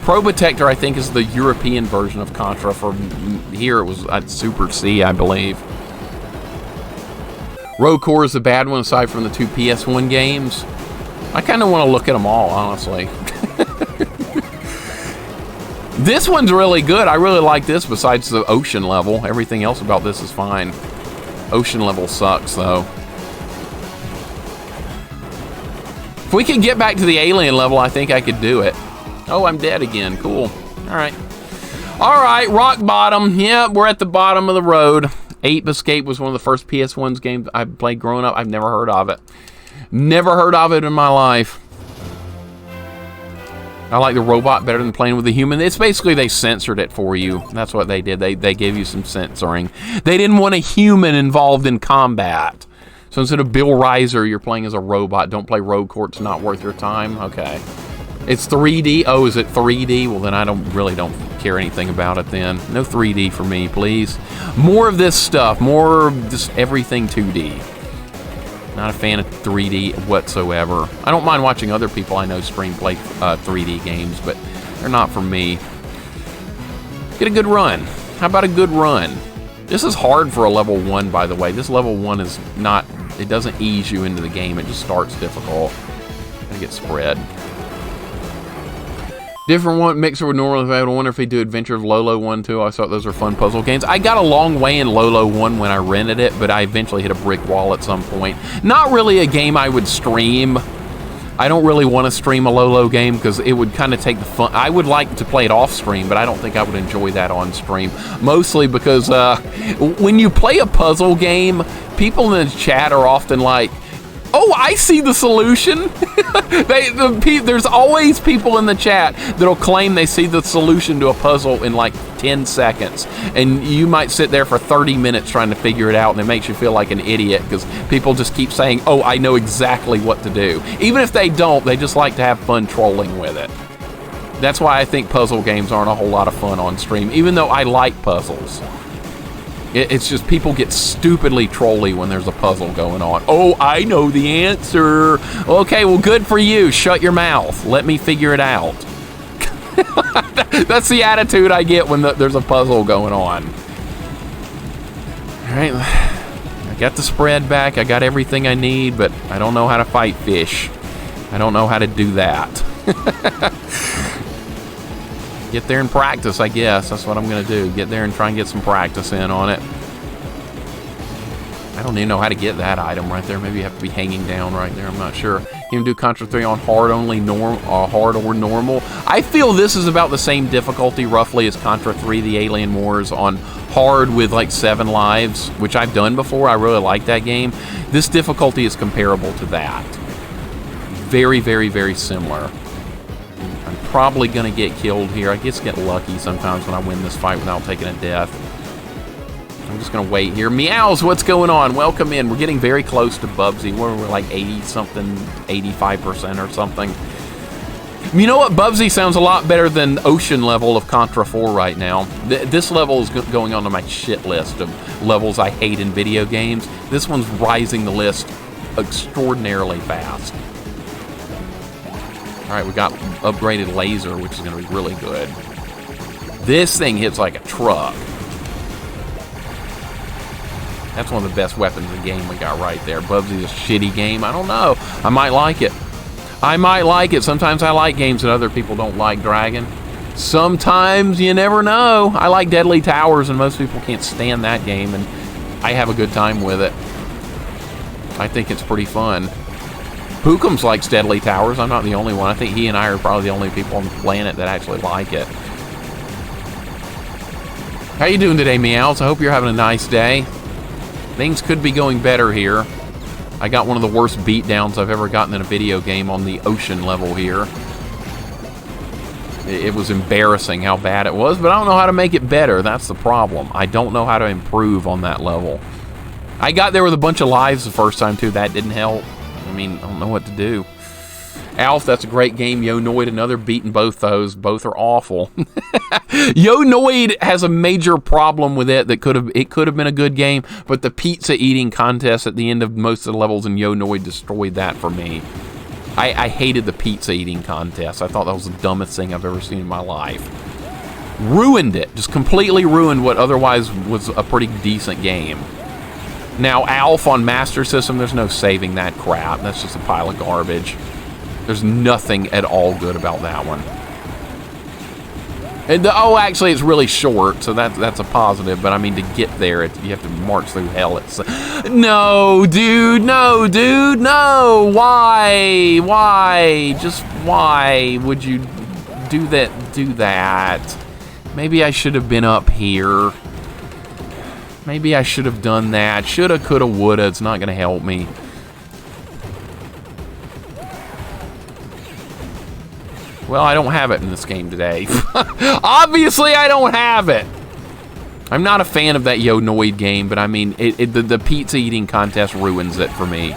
Speaker 1: Probotector, I think, is the European version of Contra. For here, it was Super C, I believe. Rogue Core is the bad one, aside from the 2 PS1 games. I kind of want to look at them all, honestly. This one's really good. I really like this, besides the ocean level. Everything else about this is fine. Ocean level sucks, though. If we could get back to the alien level, I think I could do it. Oh, I'm dead again. Cool. All right. All right, rock bottom. Yeah, we're at the bottom of the road. Ape Escape was one of the first PS1's games I played growing up. I've never heard of it. Never heard of it in my life. I like the robot better than playing with the human. It's basically they censored it for you. That's what they did. They gave you some censoring. They didn't want a human involved in combat. So instead of Bill Reiser, you're playing as a robot. Don't play Rogue Core. It's not worth your time. Okay. It's 3D. Oh, is it 3D? Well, then I really don't care anything about it then. No 3D for me, please. More of this stuff. More just everything 2D. Not a fan of 3D whatsoever. I don't mind watching other people I know stream play 3D games, but they're not for me. Get a good run. How about a good run? This is hard for a level 1, by the way. This level 1 is not, it doesn't ease you into the game. It just starts difficult. I get spread. Different one, Mixer would normally have. I wonder if he'd do Adventure of Lolo 1 too. I thought those were fun puzzle games. I got a long way in Lolo 1 when I rented it, but I eventually hit a brick wall at some point. Not really a game I would stream. I don't really want to stream a Lolo game because it would kind of take the fun. I would like to play it off stream, but I don't think I would enjoy that on stream. Mostly because when you play a puzzle game, people in the chat are often like, oh, I see the solution. There's always people in the chat that'll claim they see the solution to a puzzle in like 10 seconds. And you might sit there for 30 minutes trying to figure it out, and it makes you feel like an idiot because people just keep saying, oh, I know exactly what to do. Even if they don't, they just like to have fun trolling with it. That's why I think puzzle games aren't a whole lot of fun on stream, even though I like puzzles. It's just people get stupidly trolly when there's a puzzle going on. Oh, I know the answer. Okay, well, good for you. Shut your mouth. Let me figure it out. That's the attitude I get when there's a puzzle going on. All right, I got the spread back. I got everything I need, but I don't know how to fight fish. I don't know how to do that. Get there and practice, I guess. That's what I'm going to do. Get there and try and get some practice in on it. I don't even know how to get that item right there. Maybe you have to be hanging down right there. I'm not sure. You can do Contra 3 on hard only, hard or normal. I feel this is about the same difficulty roughly as Contra 3 The Alien Wars on hard with like 7 lives, which I've done before. I really like that game. This difficulty is comparable to that. Very, very, very similar. I'm probably going to get killed here. I just get lucky sometimes when I win this fight without taking a death. I'm just going to wait here. Meows, what's going on? Welcome in. We're getting very close to Bubsy. We're like 80-something, 85% or something. You know what? Bubsy sounds a lot better than Ocean level of Contra 4 right now. This level is going onto my shit list of levels I hate in video games. This one's rising the list extraordinarily fast. All right, we got upgraded laser, which is going to be really good. This thing hits like a truck. That's one of the best weapons in the game we got right there. Bubsy's a shitty game. I don't know. I might like it. I might like it. Sometimes I like games that other people don't like, Dragon. Sometimes you never know. I like Deadly Towers, and most people can't stand that game, and I have a good time with it. I think it's pretty fun. Pookum's likes Deadly Towers. I'm not the only one. I think he and I are probably the only people on the planet that actually like it. How you doing today, Meows? I hope you're having a nice day. Things could be going better here. I got one of the worst beatdowns I've ever gotten in a video game on the ocean level here. It was embarrassing how bad it was, but I don't know how to make it better. That's the problem. I don't know how to improve on that level. I got there with a bunch of lives the first time, too. That didn't help. I mean, I don't know what to do. Alf, that's a great game. Yo Noid, another beating both those. Both are awful. Yo Noid has a major problem with it. That could have been a good game, but the pizza eating contest at the end of most of the levels in Yo Noid destroyed that for me. I hated the pizza eating contest. I thought that was the dumbest thing I've ever seen in my life. Ruined it. Just completely ruined what otherwise was a pretty decent game. Now, Alf on Master System, there's no saving that crap. That's just a pile of garbage. There's nothing at all good about that one. And oh, actually, it's really short, so that's a positive. But I mean, to get there, you have to march through hell. It's no, dude, no, dude, no. Why? Why? Just why would you do that? Do that? Maybe I should have been up here. Maybe I should have done that. Shoulda, coulda, woulda. It's not gonna help me. Well, I don't have it in this game today. Obviously, I don't have it. I'm not a fan of that Yo Noid game, but I mean, the pizza eating contest ruins it for me.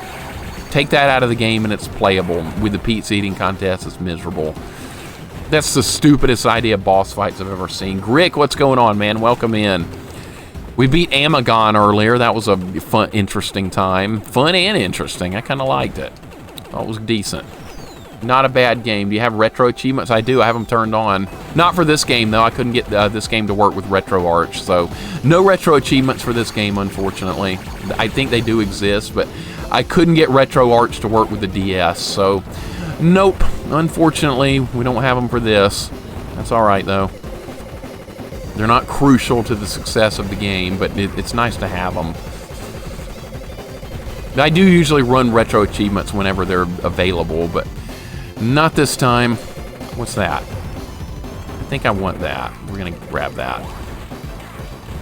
Speaker 1: Take that out of the game and it's playable. With the pizza eating contest, it's miserable. That's the stupidest idea of boss fights I've ever seen. Grick, what's going on, man? Welcome in. We beat Amagon earlier. That was a fun, interesting time. Fun and interesting. I kind of liked it. Thought it was decent. Not a bad game. Do you have retro achievements? I do. I have them turned on. Not for this game, though. I couldn't get this game to work with RetroArch, so no retro achievements for this game, unfortunately. I think they do exist, but I couldn't get RetroArch to work with the DS, so nope. Unfortunately, we don't have them for this. That's all right, though. They're not crucial to the success of the game, but it's nice to have them. I do usually run retro achievements whenever they're available, but not this time. What's that? I think I want that. We're going to grab that.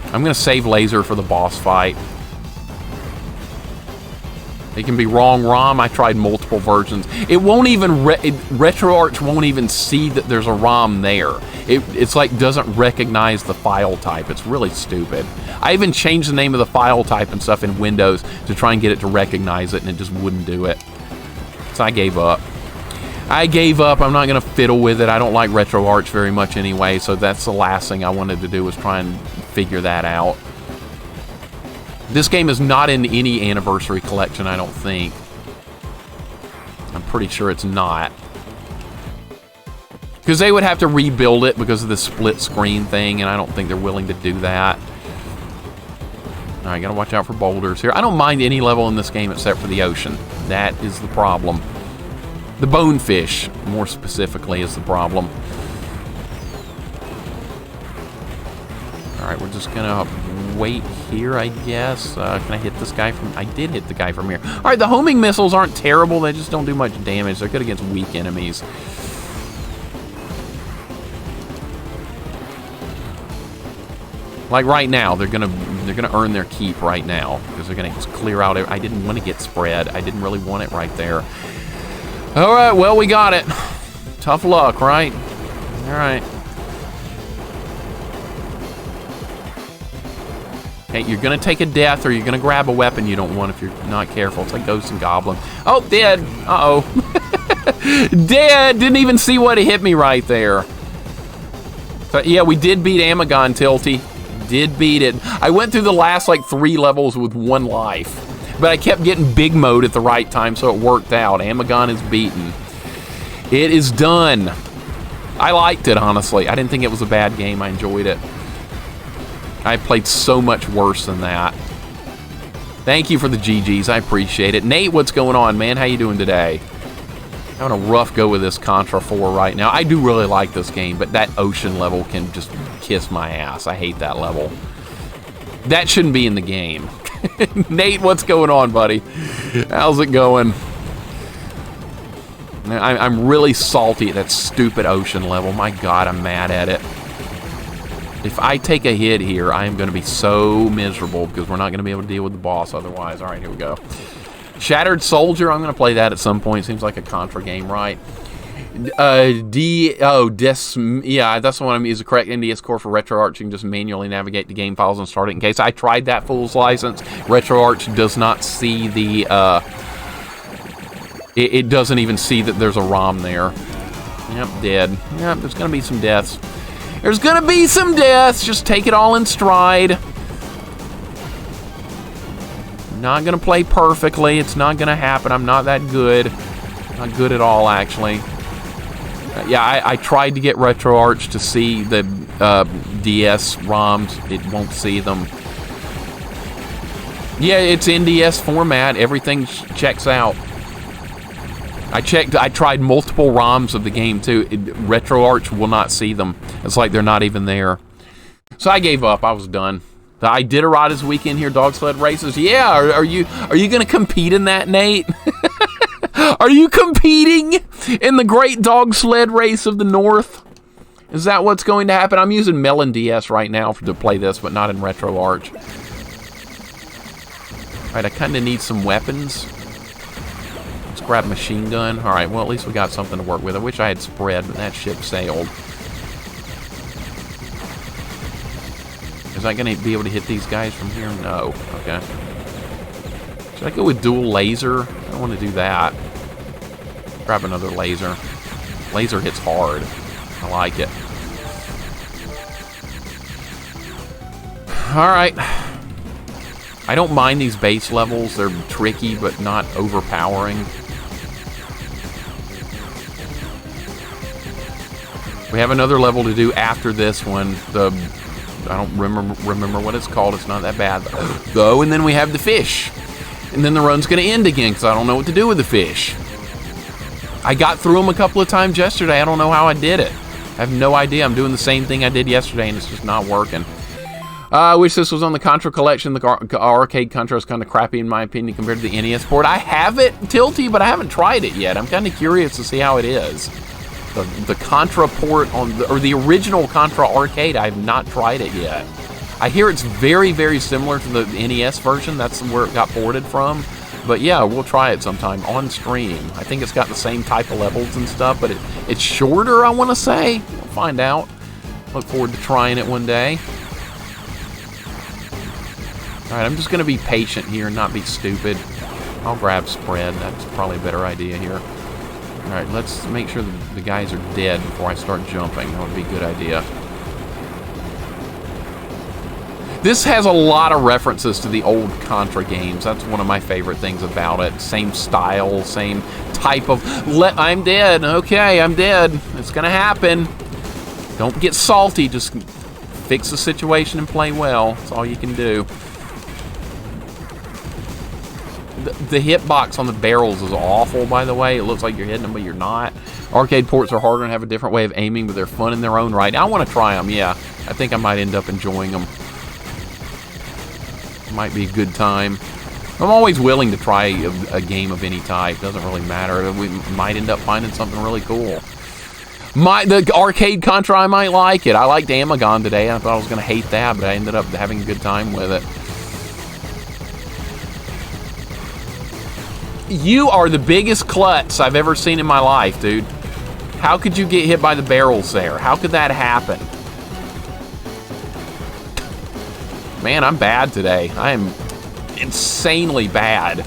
Speaker 1: I'm going to save laser for the boss fight. It can be wrong ROM. I tried multiple versions. It won't even, RetroArch won't even see that there's a ROM there. It's like doesn't recognize the file type. It's really stupid. I even changed the name of the file type and stuff in Windows to try and get it to recognize it, and it just wouldn't do it. So I gave up. I gave up. I'm not going to fiddle with it. I don't like RetroArch very much anyway, so that's the last thing I wanted to do was try and figure that out. This game is not in any anniversary collection, I don't think. I'm pretty sure it's not. Because they would have to rebuild it because of the split screen thing, and I don't think they're willing to do that. Alright, gotta watch out for boulders here. I don't mind any level in this game except for the ocean. That is the problem. The bonefish, more specifically, is the problem. Alright, we're just gonna wait here, I guess. Can I hit this guy from... I did hit the guy from here. Alright, the homing missiles aren't terrible. They just don't do much damage. They're good against weak enemies. Like right now, they're gonna earn their keep right now. Because they're gonna just clear out... I didn't want to get spread. I didn't really want it right there. Alright, well, we got it. Tough luck, right? Alright. Hey, you're gonna take a death or you're gonna grab a weapon you don't want if you're not careful. It's like Ghosts and Goblin. Oh, dead. Uh-oh. Dead. Didn't even see what hit me right there. So, yeah, we did beat Amagon, Tilty. Did beat it. I went through the last, like, 3 levels with 1 life. But I kept getting big mode at the right time, so it worked out. Amagon is beaten. It is done. I liked it, honestly. I didn't think it was a bad game. I enjoyed it. I played so much worse than that. Thank you for the GGs. I appreciate it. Nate, what's going on, man? How you doing today? Having a rough go with this Contra 4 right now. I do really like this game, but that ocean level can just kiss my ass. I hate that level. That shouldn't be in the game. Nate, what's going on, buddy? How's it going? I'm really salty at that stupid ocean level. My God, I'm mad at it. If I take a hit here, I am going to be so miserable because we're not going to be able to deal with the boss otherwise. All right, here we go. Shattered Soldier. I'm going to play that at some point. Seems like a Contra game, right? Yeah, that's the one I'm using. Correct NDS core for RetroArch. You can just manually navigate the game files and start it in case. I tried that fool's license. RetroArch does not see the... It doesn't even see that there's a ROM there. Yep, dead. Yep, there's going to be some deaths. There's going to be some deaths. Just take it all in stride. Not going to play perfectly. It's not going to happen. I'm not that good. Not good at all, actually. Yeah, I tried to get RetroArch to see the DS ROMs. It won't see them. Yeah, it's NDS format. Everything checks out. I tried multiple ROMs of the game too. RetroArch will not see them. It's like they're not even there. So I gave up. I was done. I did a ride this weekend here, dog sled races. Yeah, are you going to compete in that, Nate? Are you competing in the Great Dog Sled Race of the North? Is that what's going to happen? I'm using Melon DS right now to play this, but not in RetroArch. All right, I kind of need some weapons. Grab a machine gun. Alright, well, at least we got something to work with. I wish I had spread, but that ship sailed. Is I going to be able to hit these guys from here? No. Okay. Should I go with dual laser? I don't want to do that. Grab another laser. Laser hits hard. I like it. Alright. I don't mind these base levels. They're tricky, but not overpowering. We have another level to do after this one. I don't remember what it's called. It's not that bad, though. And then we have the fish. And then the run's going to end again because I don't know what to do with the fish. I got through them a couple of times yesterday. I don't know how I did it. I have no idea. I'm doing the same thing I did yesterday, and it's just not working. I wish this was on the Contra collection. The arcade Contra is kind of crappy in my opinion compared to the NES port. I have it, Tilty, but I haven't tried it yet. I'm kind of curious to see how it is. The Contra port or the original Contra arcade, I have not tried it yet. I hear it's very, very similar to the NES version. That's where it got ported from. But yeah, we'll try it sometime on stream. I think it's got the same type of levels and stuff, but it's shorter, I want to say. We'll find out. Look forward to trying it one day. Alright, I'm just going to be patient here and not be stupid. I'll grab spread. That's probably a better idea here. Alright, let's make sure the guys are dead before I start jumping. That would be a good idea. This has a lot of references to the old Contra games. That's one of my favorite things about it. Same style, same type of... I'm dead. Okay, I'm dead. It's going to happen. Don't get salty. Just fix the situation and play well. That's all you can do. The hitbox on the barrels is awful, by the way. It looks like you're hitting them, but you're not. Arcade ports are harder and have a different way of aiming, but they're fun in their own right. I want to try them, yeah. I think I might end up enjoying them. Might be a good time. I'm always willing to try a game of any type. Doesn't really matter. We might end up finding something really cool. The arcade Contra, I might like it. I liked Amagon today. I thought I was going to hate that, but I ended up having a good time with it. You are the biggest klutz I've ever seen in my life, dude. How could you get hit by the barrels there? How could that happen? Man, I'm bad today. I am insanely bad.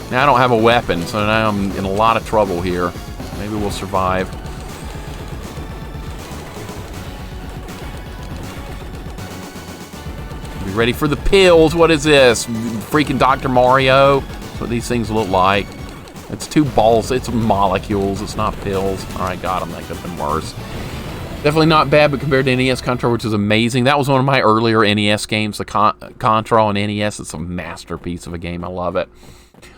Speaker 1: Now I don't have a weapon, so now I'm in a lot of trouble here. Maybe we'll survive. Be ready for the pills. What is this? Freaking Dr. Mario? That's what these things look like. It's two balls. It's molecules. It's not pills. Alright, got them. That could have been worse. Definitely not bad, but compared to NES Contra, which is amazing. That was one of my earlier NES games, the Contra on NES. It's a masterpiece of a game. I love it.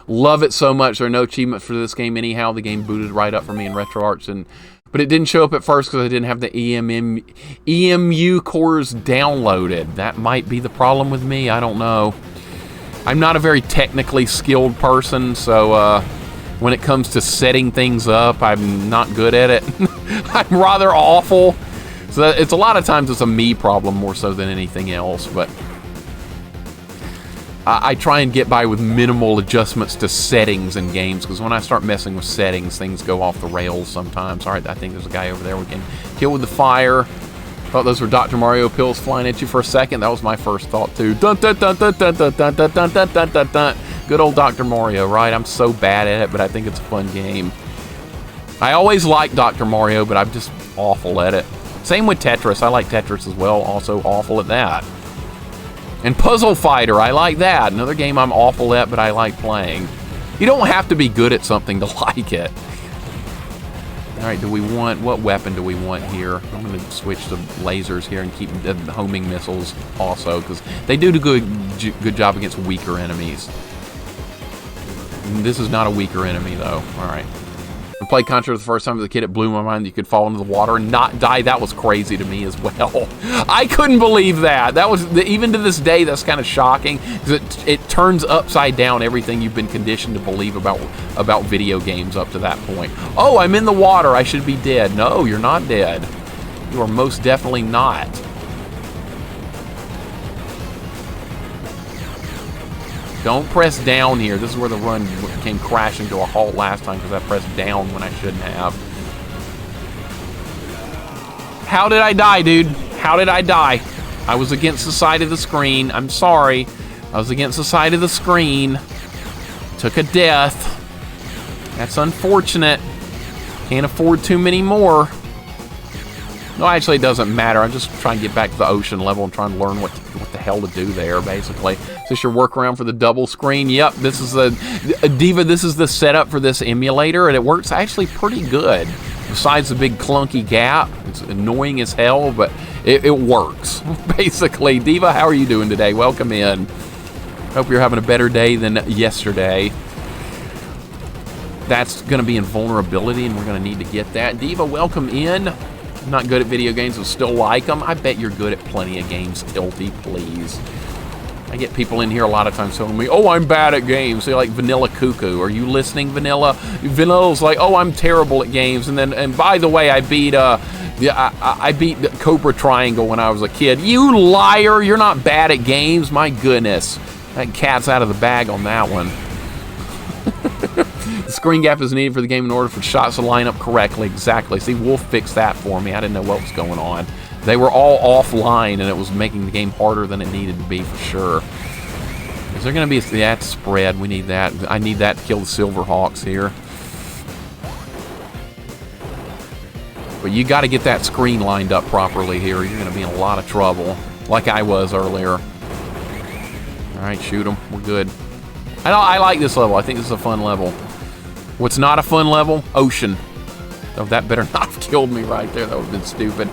Speaker 1: Love it so much. There are no achievements for this game anyhow. The game booted right up for me in RetroArch, but it didn't show up at first because I didn't have the EMU cores downloaded. That might be the problem with me. I don't know. I'm not a very technically skilled person, so when it comes to setting things up, I'm not good at it. I'm rather awful. So it's a lot of times it's a me problem more so than anything else, but I try and get by with minimal adjustments to settings in games, because when I start messing with settings, things go off the rails sometimes. All right, I think there's a guy over there we can kill with the fire. Thought those were Dr. Mario pills flying at you for a second. That was my first thought too. Dun dun dun dun dun dun dun dun dun dun dun dun dun. Good old Dr. Mario, right? I'm so bad at it, but I think it's a fun game. I always like Dr. Mario, but I'm just awful at it. Same with Tetris. I like Tetris as well. Also awful at that. And Puzzle Fighter, I like that. Another game I'm awful at, but I like playing. You don't have to be good at something to like it. All right, what weapon do we want here? I'm going to switch to lasers here and keep the homing missiles also, because they do a good job against weaker enemies. This is not a weaker enemy, though. All right. I played Contra the first time as a kid. It blew my mind that you could fall into the water and not die. That was crazy to me as well. I couldn't believe that. That was, even to this day, that's kind of shocking, because it turns upside down everything you've been conditioned to believe about video games up to that point. Oh, I'm in the water. I should be dead. No, you're not dead. You are most definitely not. Don't press down here. This is where the run came crashing to a halt last time, because I pressed down when I shouldn't have. How did I die, dude? How did I die? I was against the side of the screen. I'm sorry. I was against the side of the screen. Took a death. That's unfortunate. Can't afford too many more. No, actually, it doesn't matter. I'm just trying to get back to the ocean level and trying to learn what the hell to do there, basically. Is this your workaround for the double screen? Yep, this is Diva, this is the setup for this emulator, and it works actually pretty good. Besides the big clunky gap, it's annoying as hell, but it works. Basically, Diva, how are you doing today? Welcome in. Hope you're having a better day than yesterday. That's going to be in vulnerability, and we're going to need to get that. Diva, welcome in. I'm not good at video games, but still like them. I bet you're good at plenty of games, Tilty, please. I get people in here a lot of times telling me, oh, I'm bad at games. They're like Vanilla Cuckoo. Are you listening, Vanilla? Vanilla's like, oh, I'm terrible at games. And by the way, I beat Cobra Triangle when I was a kid. You liar! You're not bad at games. My goodness, that cat's out of the bag on that one. The screen gap is needed for the game in order for shots to line up correctly. Exactly. See, Wolf fixed that for me. I didn't know what was going on. They were all offline, and it was making the game harder than it needed to be for sure. Is there going to be that spread? We need that. I need that to kill the Silverhawks here. But you got to get that screen lined up properly here. You're going to be in a lot of trouble, like I was earlier. All right, shoot them. We're good. I like this level. I think this is a fun level. What's not a fun level? Ocean. Oh, that better not have killed me right there. That would have been stupid.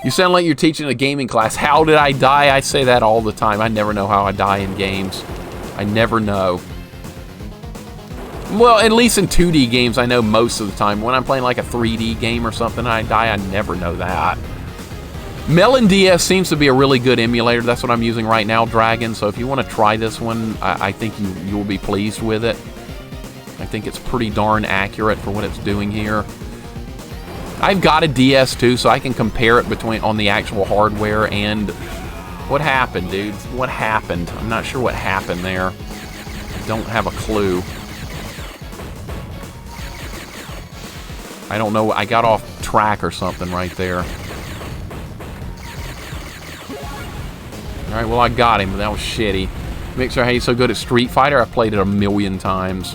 Speaker 1: You sound like you're teaching a gaming class. How did I die? I say that all the time. I never know how I die in games. I never know. Well, at least in 2D games, I know most of the time. When I'm playing like a 3D game or something, I die. I never know that. Melon DS seems to be a really good emulator. That's what I'm using right now, Dragon. So if you want to try this one, I think you'll be pleased with it. I think it's pretty darn accurate for what it's doing here. I've got a DS too, so I can compare it on the actual hardware and what happened, dude? What happened? I'm not sure what happened there. I don't have a clue. I don't know. I got off track or something right there. All right, well, I got him, but that was shitty. Mixer, hey, so good at Street Fighter? I've played it a million times.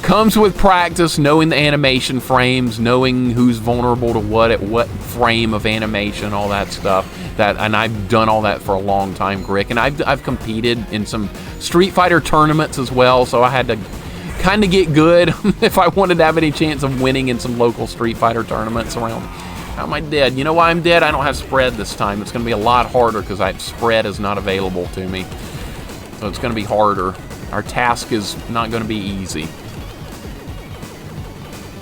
Speaker 1: Comes with practice, knowing the animation frames, knowing who's vulnerable to what at what frame of animation, all that stuff. And I've done all that for a long time, Grick. And I've competed in some Street Fighter tournaments as well, so I had to kind of get good if I wanted to have any chance of winning in some local Street Fighter tournaments around. How am I dead? You know why I'm dead? I don't have spread this time. It's going to be a lot harder because spread is not available to me. So it's going to be harder. Our task is not going to be easy.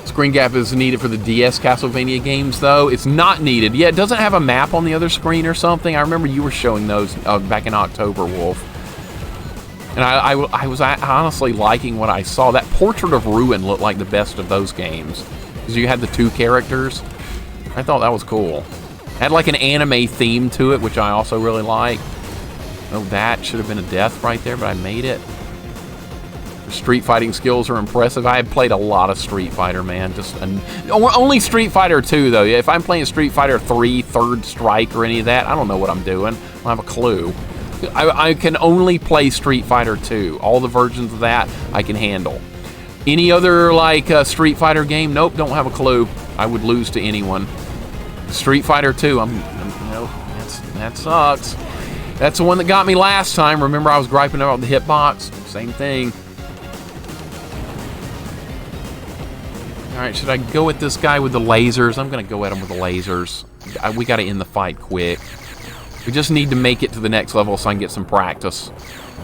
Speaker 1: Screen gap is needed for the DS Castlevania games, though. It's not needed. Yeah, it doesn't have a map on the other screen or something. I remember you were showing those back in October, Wolf. And I was honestly liking what I saw. That Portrait of Ruin looked like the best of those games. Because you had the 2 characters. I thought that was cool. Had like an anime theme to it, which I also really like. Oh, that should have been a death right there, but I made it. The street fighting skills are impressive. I have played a lot of Street Fighter, man. Only Street Fighter 2, though. If I'm playing Street Fighter 3, Third Strike, or any of that, I don't know what I'm doing. I don't have a clue. I can only play Street Fighter 2. All the versions of that I can handle. Any other, like, Street Fighter game? Nope, don't have a clue. I would lose to anyone. Street Fighter 2, that sucks. That's the one that got me last time. Remember I was griping about the hitbox? Same thing. Alright, should I go at this guy with the lasers? I'm going to go at him with the lasers. We got to end the fight quick. We just need to make it to the next level so I can get some practice.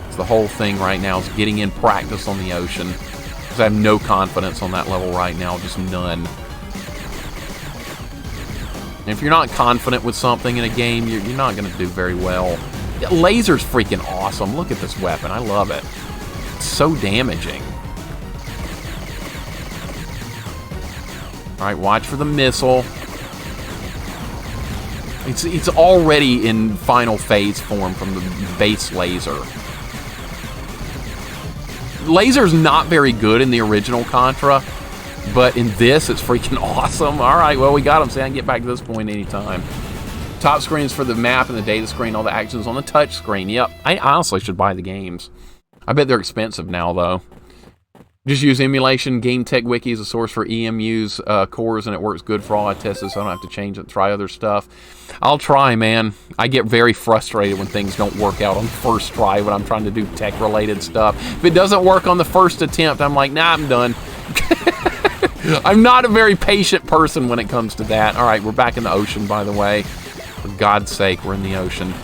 Speaker 1: It's the whole thing right now is getting in practice on the ocean. Because I have no confidence on that level right now, just none. And if you're not confident with something in a game, you're not going to do very well. Yeah, laser's freaking awesome. Look at this weapon. I love it. It's so damaging. Alright, watch for the missile. It's already in final phase form from the base laser. Laser's not very good in the original Contra. But in this, it's freaking awesome. Alright, well, we got them. See, I can get back to this point anytime. Top screens for the map and the data screen. All the actions on the touch screen. Yep. I honestly should buy the games. I bet they're expensive now, though. Just use emulation. Game Tech Wiki is a source for EMU's cores, and it works good for all I tested, so I don't have to change it and try other stuff. I'll try, man. I get very frustrated when things don't work out on the first try when I'm trying to do tech-related stuff. If it doesn't work on the first attempt, I'm like, nah, I'm done. I'm not a very patient person when it comes to that. Alright, we're back in the ocean, by the way. For God's sake, we're in the ocean.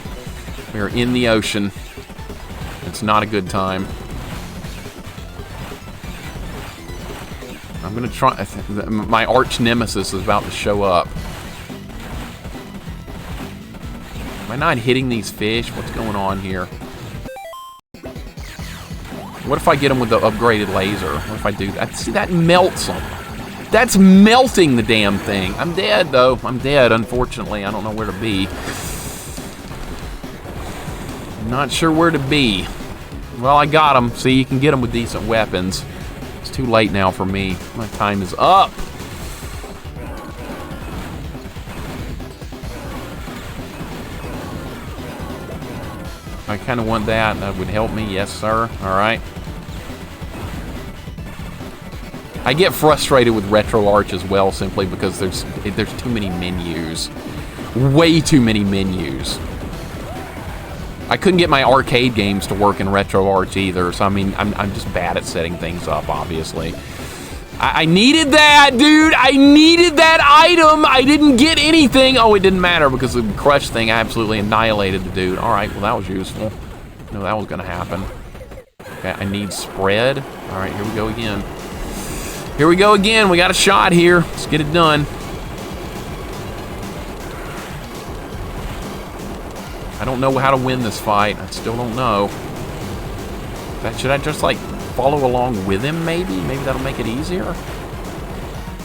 Speaker 1: We are in the ocean. It's not a good time. I'm going to try... My arch nemesis is about to show up. Am I not hitting these fish? What's going on here? What if I get them with the upgraded laser? What if I do that? See, that melts them. That's melting the damn thing. I'm dead, though. I'm dead, unfortunately. I don't know where to be. I'm not sure where to be. Well, I got them. See, you can get them with decent weapons. It's too late now for me. My time is up. I kind of want that. That would help me. Yes, sir. All right. I get frustrated with RetroArch as well, simply because there's too many menus. Way too many menus. I couldn't get my arcade games to work in RetroArch either, so I mean, I'm just bad at setting things up, obviously. I needed that, dude! I needed that item! I didn't get anything! Oh, it didn't matter, because the crush thing absolutely annihilated the dude. Alright, well, that was useful. No, that was gonna happen. Okay, I need spread. Alright, here we go again. Here we go again. We got a shot here. Let's get it done. I don't know how to win this fight. I still don't know. Should I just, like, follow along with him, maybe? Maybe that'll make it easier?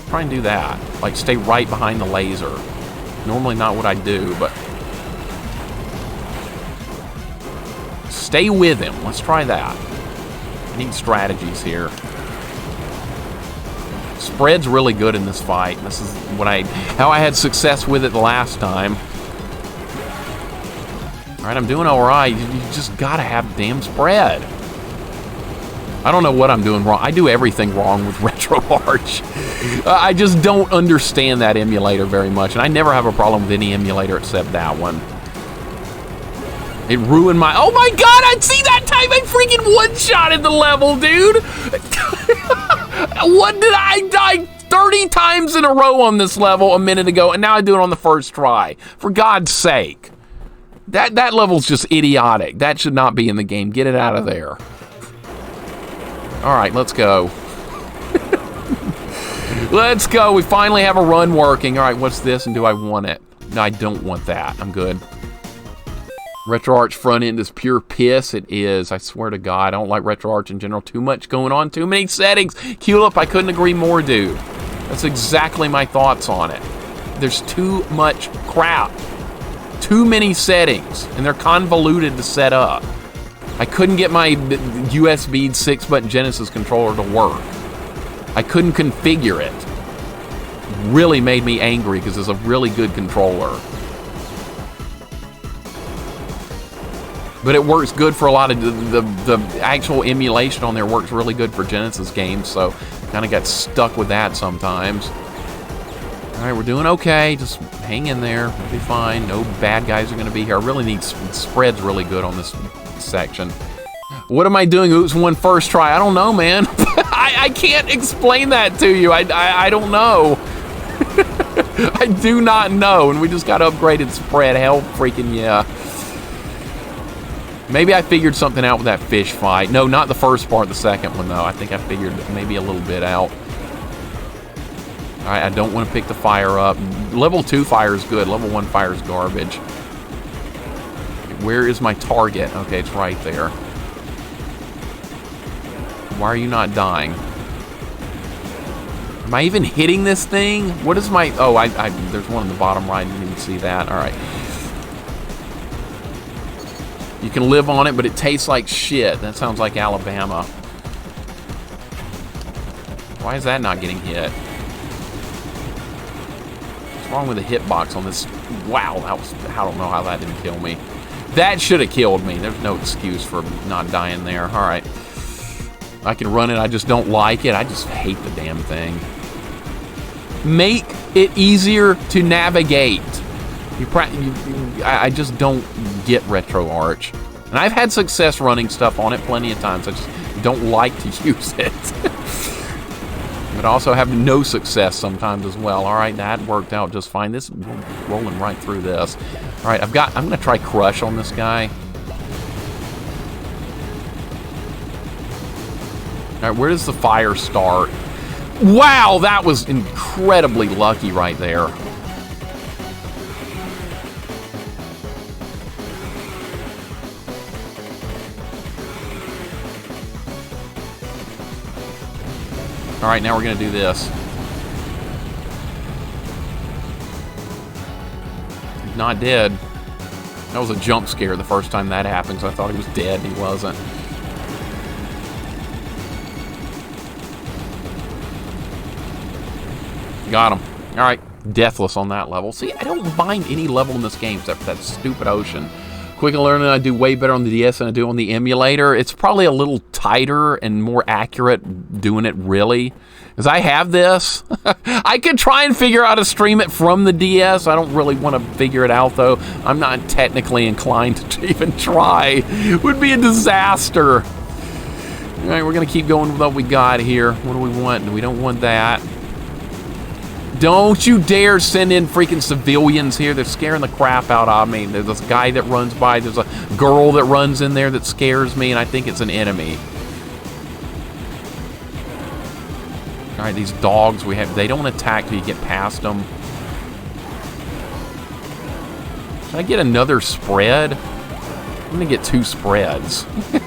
Speaker 1: Try and do that. Like, stay right behind the laser. Normally not what I do, but... Stay with him. Let's try that. I need strategies here. Spread's really good in this fight. This is how I had success with it the last time. Alright, I'm doing alright. You just gotta have damn spread. I don't know what I'm doing wrong. I do everything wrong with RetroArch. I just don't understand that emulator very much, and I never have a problem with any emulator except that one. It ruined my... Oh my god, I see that time I freaking one-shotted the level, dude! What did I die 30 times in a row on this level a minute ago, and now I do it on the first try? For God's sake. That level's just idiotic. That should not be in the game. Get it out of there. Alright, let's go. Let's go. We finally have a run working. Alright, what's this, and do I want it? No, I don't want that. I'm good. RetroArch front end is pure piss. It is. I swear to God. I don't like RetroArch in general. Too much going on. Too many settings. Culip, I couldn't agree more, dude. That's exactly my thoughts on it. There's too much crap. Too many settings. And they're convoluted to set up. I couldn't get my USB 6-button Genesis controller to work. I couldn't configure it. Really made me angry because it's a really good controller. But it works good for a lot of the actual emulation on there works really good for Genesis games, so kind of got stuck with that sometimes. All right, we're doing okay. Just hang in there. We'll be fine. No bad guys are going to be here. I really need spreads really good on this section. What am I doing? Oops, one first try. I don't know, man. I can't explain that to you. I don't know. I do not know, and we just got upgraded spread. Hell freaking yeah. Maybe I figured something out with that fish fight. No, not the first part, the second one, though. I think I figured maybe a little bit out. All right, I don't want to pick the fire up. Level 2 fire is good. Level 1 fire is garbage. Where is my target? Okay, it's right there. Why are you not dying? Am I even hitting this thing? What is my... Oh, there's one in the bottom right. I didn't even see that. All right. You can live on it, but it tastes like shit. That sounds like Alabama. Why is that not getting hit? What's wrong with the hitbox on this? Wow, that was... I don't know how that didn't kill me. That should have killed me. There's no excuse for not dying there. All right. I can run it. I just don't like it. I just hate the damn thing. Make it easier to navigate. I just don't get RetroArch. And I've had success running stuff on it plenty of times. I just don't like to use it. But I also have no success sometimes as well. All right, that worked out just fine. This rolling right through this. All right, I'm going to try Crush on this guy. All right, where does the fire start? Wow, that was incredibly lucky right there. All right, now we're going to do this. He's not dead. That was a jump scare the first time that happened, so I thought he was dead, and he wasn't. Got him. All right, deathless on that level. See, I don't mind any level in this game except for that stupid ocean. Quick and learning, I do way better on the DS than I do on the emulator. It's probably a little tighter and more accurate doing it really. Because I have this. I could try and figure out how to stream it from the DS. I don't really want to figure it out, though. I'm not technically inclined to even try. It would be a disaster. All right, we're going to keep going with what we got here. What do we want? We don't want that. Don't you dare send in freaking civilians here. They're scaring the crap out of me. There's this guy that runs by. There's a girl that runs in there that scares me, and I think it's an enemy. All right, these dogs we have, they don't attack till you get past them. Should I get another spread? I'm going to get 2 spreads. I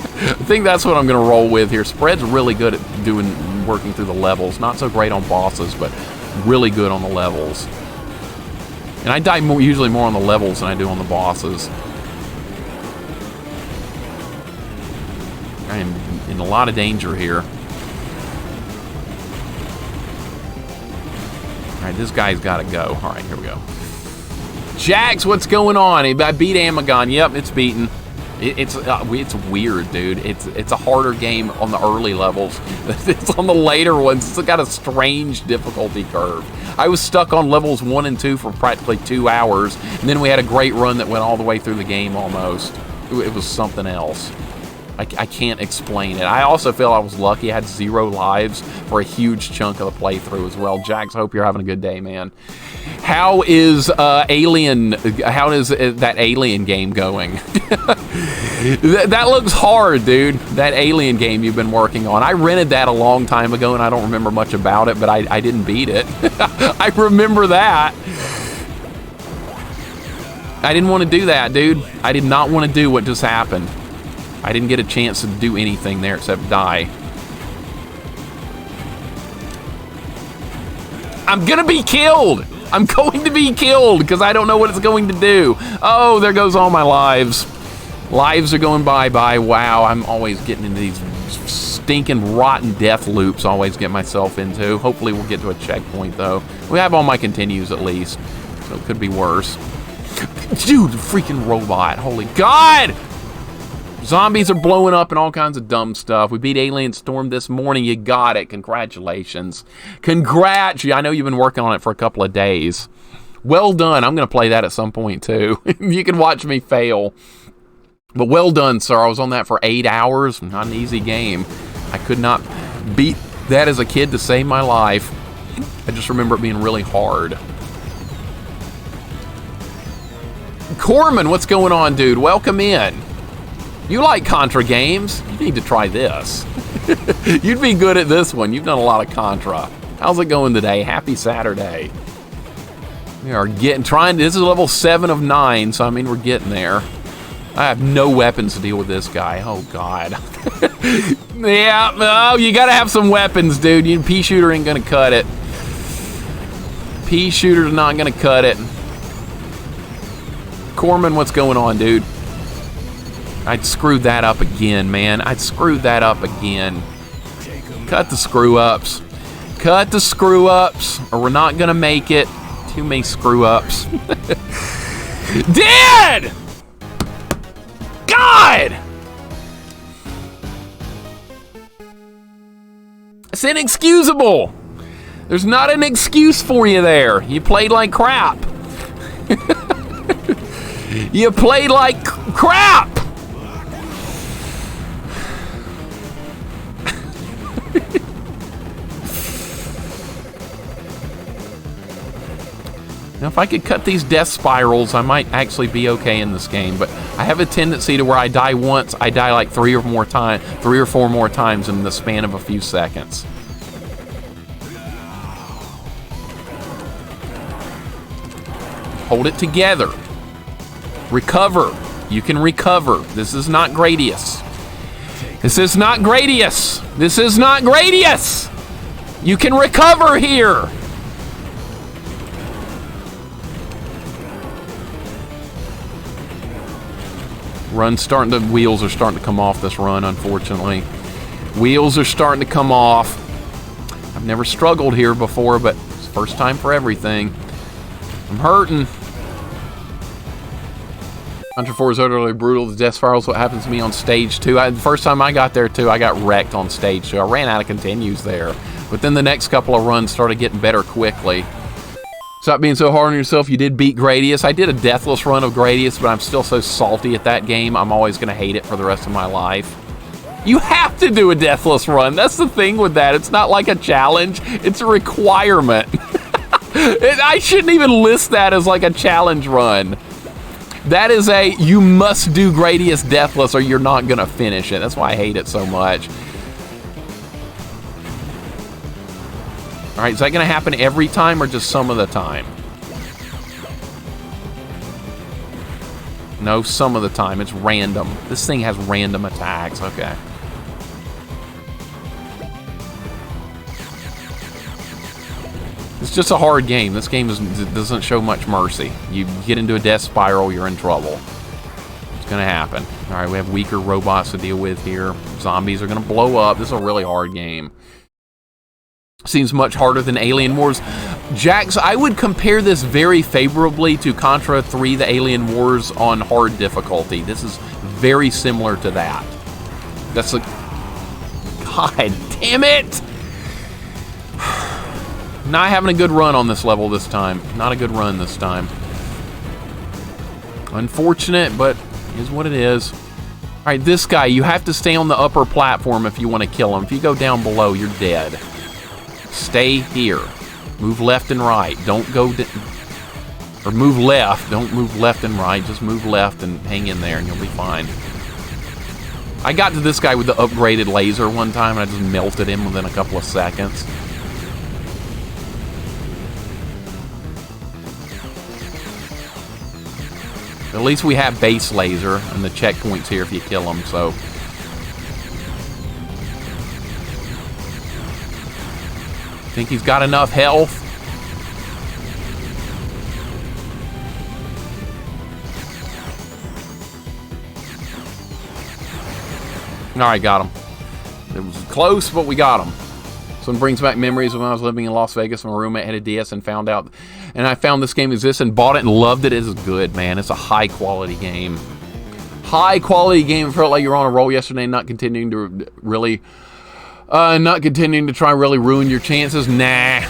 Speaker 1: think that's what I'm going to roll with here. Spread's really good at working through the levels. Not so great on bosses, but really good on the levels. And I die usually more on the levels than I do on the bosses. I am in a lot of danger here. Alright, this guy's got to go. Alright, here we go. Jax, what's going on? I beat Amagon. Yep, it's beaten. It's weird, dude. It's a harder game on the early levels. It's on the later ones. It's got a strange difficulty curve. I was stuck on levels 1 and 2 for practically 2 hours, and then we had a great run that went all the way through the game almost. It was something else. I can't explain it. I also feel I was lucky. I had 0 lives for a huge chunk of the playthrough as well. Jax, hope you're having a good day, man. How is Alien? How is that Alien game going? That looks hard, dude. That Alien game you've been working on. I rented that a long time ago, and I don't remember much about it, but I didn't beat it. I remember that. I didn't want to do that, dude. I did not want to do what just happened. I didn't get a chance to do anything there except die. I'm gonna be killed! I'm going to be killed because I don't know what it's going to do. Oh, there goes all my lives. Lives are going bye-bye. Wow, I'm always getting into these stinking rotten death loops I always get myself into. Hopefully we'll get to a checkpoint, though. We have all my continues, at least. So it could be worse. Dude, freaking robot. Holy God! Zombies are blowing up and all kinds of dumb stuff. We beat Alien Storm this morning. You got it. Congratulations. Congrats. I know you've been working on it for a couple of days. Well done. I'm going to play that at some point, too. You can watch me fail. But well done, sir. I was on that for 8 hours. Not an easy game. I could not beat that as a kid to save my life. I just remember it being really hard. Corman, what's going on, dude? Welcome in. You like Contra games? You need to try this. You'd be good at this one. You've done a lot of Contra. How's it going today? Happy Saturday. We are trying, this is level 7 of 9, so I mean, we're getting there. I have no weapons to deal with this guy. Oh, God. Yeah, oh, you gotta have some weapons, dude. Pea shooter ain't gonna cut it. Pea shooter's not gonna cut it. Corman, what's going on, dude? I'd screwed that up again, man. I'd screwed that up again. Cut the screw-ups. Cut the screw-ups, or we're not gonna make it. Too many screw-ups. Dead! God! It's inexcusable. There's not an excuse for you there. You played like crap. You played like crap. Now, if I could cut these death spirals, I might actually be okay in this game, but I have a tendency to where I die once, I die like 3 or 4 more times in the span of a few seconds. Hold it together. Recover. You can recover. This is not Gradius. This is not Gradius. This is not Gradius. You can recover here. The wheels are starting to come off this run, unfortunately. Wheels are starting to come off. I've never struggled here before, but it's the first time for everything. I'm hurting. Contra 4 is utterly brutal. The death spiral is what happens to me on stage 2. The first time I got there, too, I got wrecked on stage 2. I ran out of continues there. But then the next couple of runs started getting better quickly. Stop being so hard on yourself. You did beat Gradius. I did a deathless run of Gradius, but I'm still so salty at that game. I'm always going to hate it for the rest of my life. You have to do a deathless run. That's the thing with that. It's not like a challenge. It's a requirement. I shouldn't even list that as like a challenge run. That is a, you must do Gradius deathless or you're not going to finish it. That's why I hate it so much. All right, is that going to happen every time or just some of the time? No, some of the time. It's random. This thing has random attacks. Okay. It's just a hard game. This game doesn't show much mercy. You get into a death spiral, you're in trouble. It's going to happen. All right, we have weaker robots to deal with here. Zombies are going to blow up. This is a really hard game. Seems much harder than Alien Wars. Jax, I would compare this very favorably to Contra 3, the Alien Wars on hard difficulty. This is very similar to that. That's a... God damn it! Not having a good run on this level this time. Not a good run this time. Unfortunate, but it is what it is. All right, this guy, you have to stay on the upper platform if you want to kill him. If you go down below, you're dead. Stay here. Move left and right. Don't go... or move left. Don't move left and right. Just move left and hang in there and you'll be fine. I got to this guy with the upgraded laser one time and I just melted him within a couple of seconds. At least we have base laser and the checkpoints here if you kill them, so. Think he's got enough health? Alright, got him. It was close, but we got him. This one brings back memories of when I was living in Las Vegas. My roommate had a DS and I found this game exists and bought it and loved it. It is good, man. It's a high quality game. High quality game. It felt like you were on a roll yesterday, not continuing to really, not continuing to try and really ruin your chances. Nah.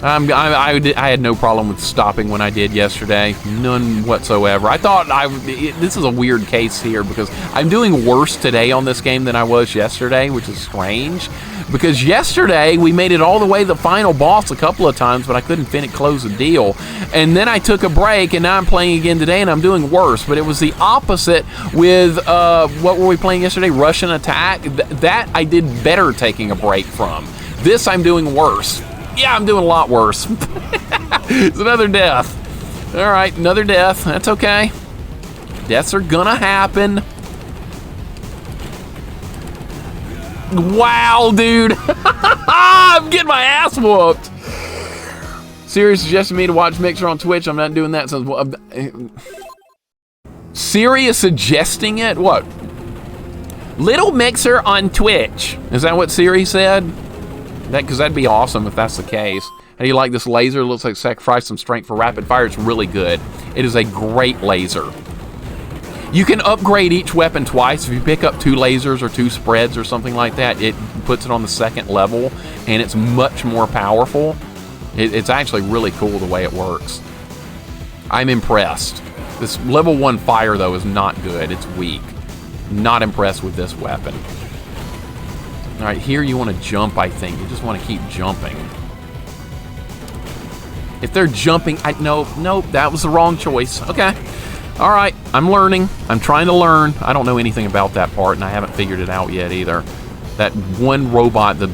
Speaker 1: I had no problem with stopping when I did yesterday. None whatsoever. I thought this is a weird case here because I'm doing worse today on this game than I was yesterday, which is strange. Because yesterday we made it all the way to the final boss a couple of times, but I couldn't close the deal. And then I took a break, and now I'm playing again today, and I'm doing worse. But it was the opposite with, what were we playing yesterday? Russian Attack? That I did better taking a break from. This I'm doing worse. Yeah, I'm doing a lot worse. It's another death. All right, another death. That's okay. Deaths are gonna happen. Wow, dude. I'm getting my ass whooped. Siri suggested me to watch Mixer on Twitch. I'm not doing that since... Siri is suggesting it? What? LittleMIXER on Twitch. Is that what Siri said? Because that'd be awesome if that's the case. How do you like this laser? It looks like sacrifice some strength for rapid fire. It's really good. It is a great laser. You can upgrade each weapon twice. If you pick up 2 lasers or 2 spreads or something like that, it puts it on the 2nd level, and it's much more powerful. It's actually really cool the way it works. I'm impressed. This level 1 fire, though, is not good. It's weak. Not impressed with this weapon. All right, here you want to jump, I think. You just want to keep jumping. If they're jumping, nope, that was the wrong choice. Okay. All right, I'm learning. I'm trying to learn. I don't know anything about that part, and I haven't figured it out yet either. That one robot, the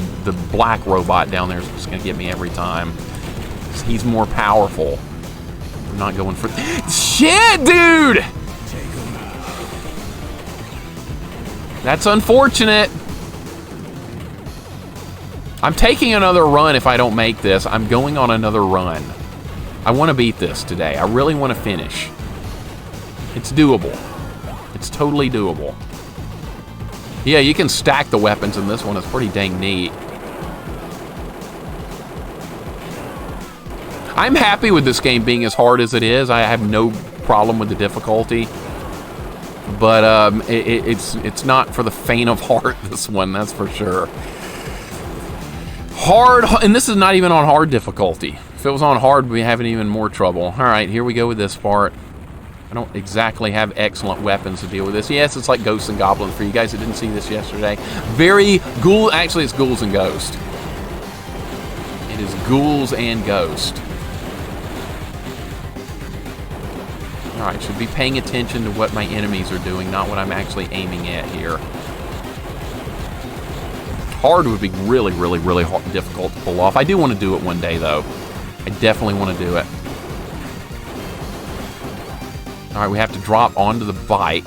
Speaker 1: black robot down there is just going to get me every time. He's more powerful. I'm not going for... Shit, dude! That's unfortunate. I'm taking another run if I don't make this. I'm going on another run. I want to beat this today. I really want to finish. It's doable. It's totally doable. Yeah, you can stack the weapons in this one. It's pretty dang neat. I'm happy with this game being as hard as it is. I have no problem with the difficulty. But it's not for the faint of heart, this one, that's for sure. Hard, and this is not even on hard difficulty. If it was on hard, we'd be having even more trouble. All right, here we go with this part. I don't exactly have excellent weapons to deal with this. Yes, it's like Ghosts and Goblins for you guys that didn't see this yesterday. Actually, it's Ghouls and Ghost. It is Ghouls and Ghost. All right, should be paying attention to what my enemies are doing, not what I'm actually aiming at here. Hard would be really, really, really hard, difficult to pull off. I do want to do it one day, though. I definitely want to do it. All right, we have to drop onto the bike.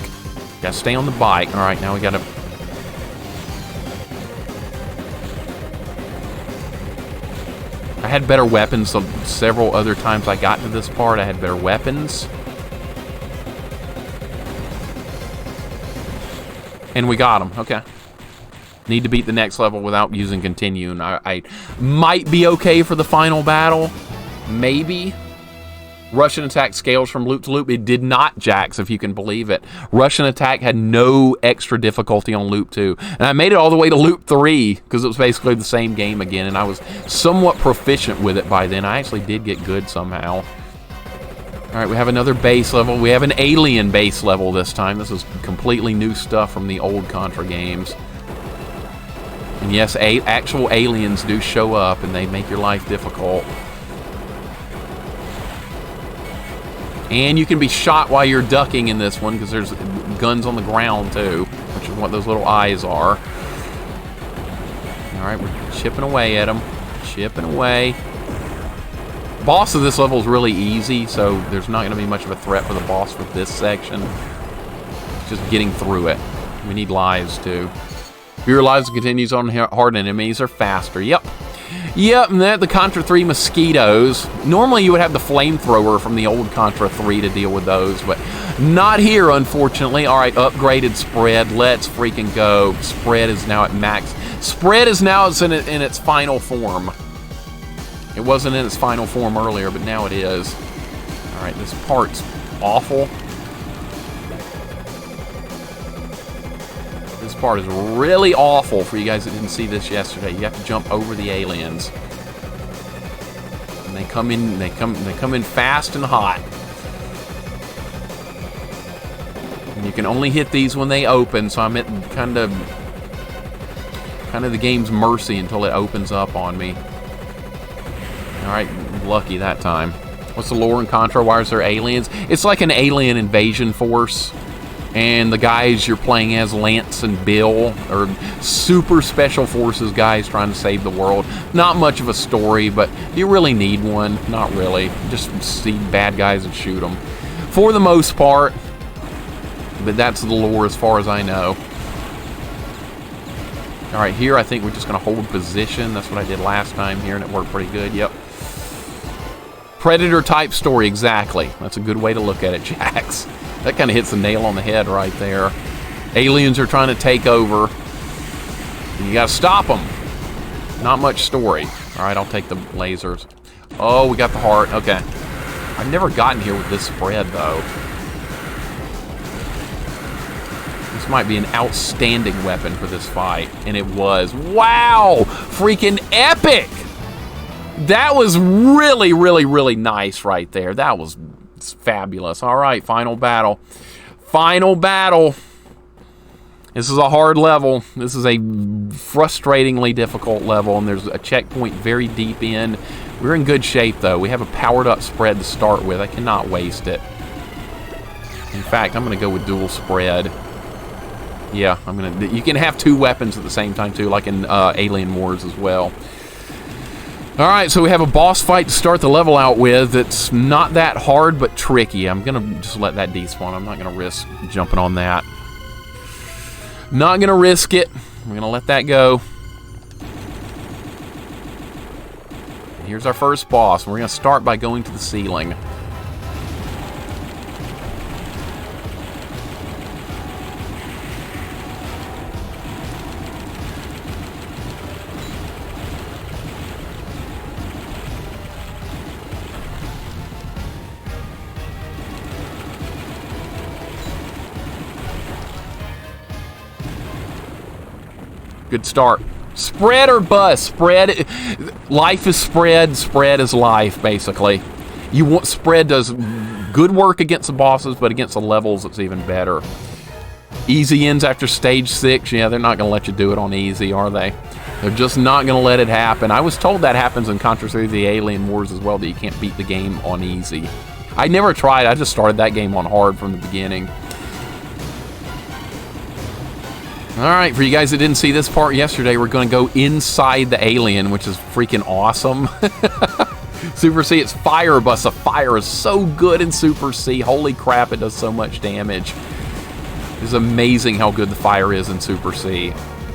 Speaker 1: Got to stay on the bike. All right, now we got to... I had better weapons several other times I got to this part. I had better weapons. And we got them. Okay. Need to beat the next level without using continue. And I might be okay for the final battle. Maybe. Russian Attack scales from loop to loop. It did not, Jax, if you can believe it. Russian Attack had no extra difficulty on loop 2. And I made it all the way to loop 3 because it was basically the same game again. And I was somewhat proficient with it by then. I actually did get good somehow. All right, we have another base level. We have an alien base level this time. This is completely new stuff from the old Contra games. And yes, actual aliens do show up, and they make your life difficult. And you can be shot while you're ducking in this one, because there's guns on the ground, too, which is what those little eyes are. All right, we're chipping away at them. Chipping away. Boss of this level is really easy, so there's not going to be much of a threat for the boss for this section. It's just getting through it. We need lives, too. Fewer lives continues on hard enemies are faster. Yep. Yep, and the Contra 3 mosquitoes. Normally you would have the flamethrower from the old Contra 3 to deal with those, but not here, unfortunately. All right, upgraded spread. Let's freaking go. Spread is now at max. Spread is now in its final form. It wasn't in its final form earlier, but now it is. All right, this part's awful. This part is really awful for you guys that didn't see this yesterday. You have to jump over the aliens. And they come in fast and hot. And you can only hit these when they open, so I'm at kind of the game's mercy until it opens up on me. Alright, lucky that time. What's the lore in Contra? Why is there aliens? It's like an alien invasion force. And the guys you're playing as, Lance and Bill, are super special forces guys trying to save the world. Not much of a story, but do you really need one? Not really. Just see bad guys and shoot them. For the most part. But that's the lore as far as I know. Alright, here I think we're just going to hold position. That's what I did last time here, and it worked pretty good. Yep. Predator-type story, exactly. That's a good way to look at it, Jax. That kind of hits the nail on the head right there. Aliens are trying to take over. You gotta stop them. Not much story. Alright, I'll take the lasers. Oh, we got the heart. Okay. I've never gotten here with this spread, though. This might be an outstanding weapon for this fight. And it was. Wow! Freaking epic! That was really, really, really nice right there. That was fabulous. All right, final battle. Final battle. This is a hard level. This is a frustratingly difficult level, and there's a checkpoint very deep in. We're in good shape, though. We have a powered-up spread to start with. I cannot waste it. In fact, I'm going to go with dual spread. Yeah, I'm going to... You can have two weapons at the same time, too, like in Alien Wars as well. Alright, so we have a boss fight to start the level out with. It's not that hard, but tricky. I'm going to just let that despawn. I'm not going to risk jumping on that. Not going to risk it. I'm going to let that go. Here's our first boss. We're going to start by going to the ceiling. Good start. Spread or bust. Spread. Life is spread. Spread is life, basically. You want spread does good work against the bosses, but against the levels, it's even better. Easy ends after stage 6. Yeah, they're not going to let you do it on easy, are they? They're just not going to let it happen. I was told that happens in Contra 3 the Alien Wars as well, that you can't beat the game on easy. I never tried. I just started that game on hard from the beginning. Alright, for you guys that didn't see this part yesterday, we're going to go inside the alien, which is freaking awesome. Super C, it's fire bust. The fire is so good in Super C. Holy crap, it does so much damage. It's amazing how good the fire is in Super C.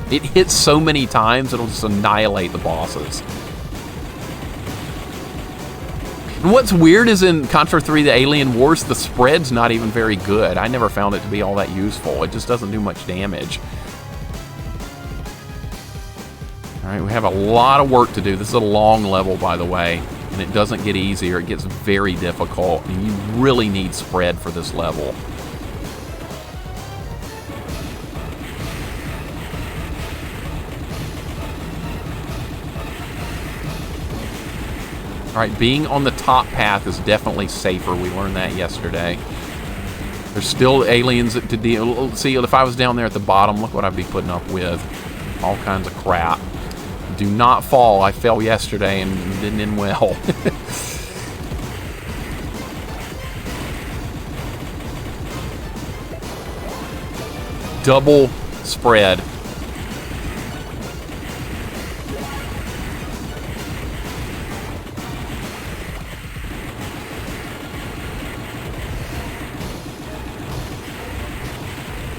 Speaker 1: It hits so many times, it'll just annihilate the bosses. And what's weird is in Contra 3 the Alien Wars, the spread's not even very good. I never found it to be all that useful. It just doesn't do much damage. Alright, we have a lot of work to do. This is a long level, by the way, and it doesn't get easier. It gets very difficult, and you really need spread for this level. Alright, being on the top path is definitely safer. We learned that yesterday. There's still aliens to deal. See, if I was down there at the bottom, look what I'd be putting up with. All kinds of crap. Do not fall. I fell yesterday and didn't end well. Double spread.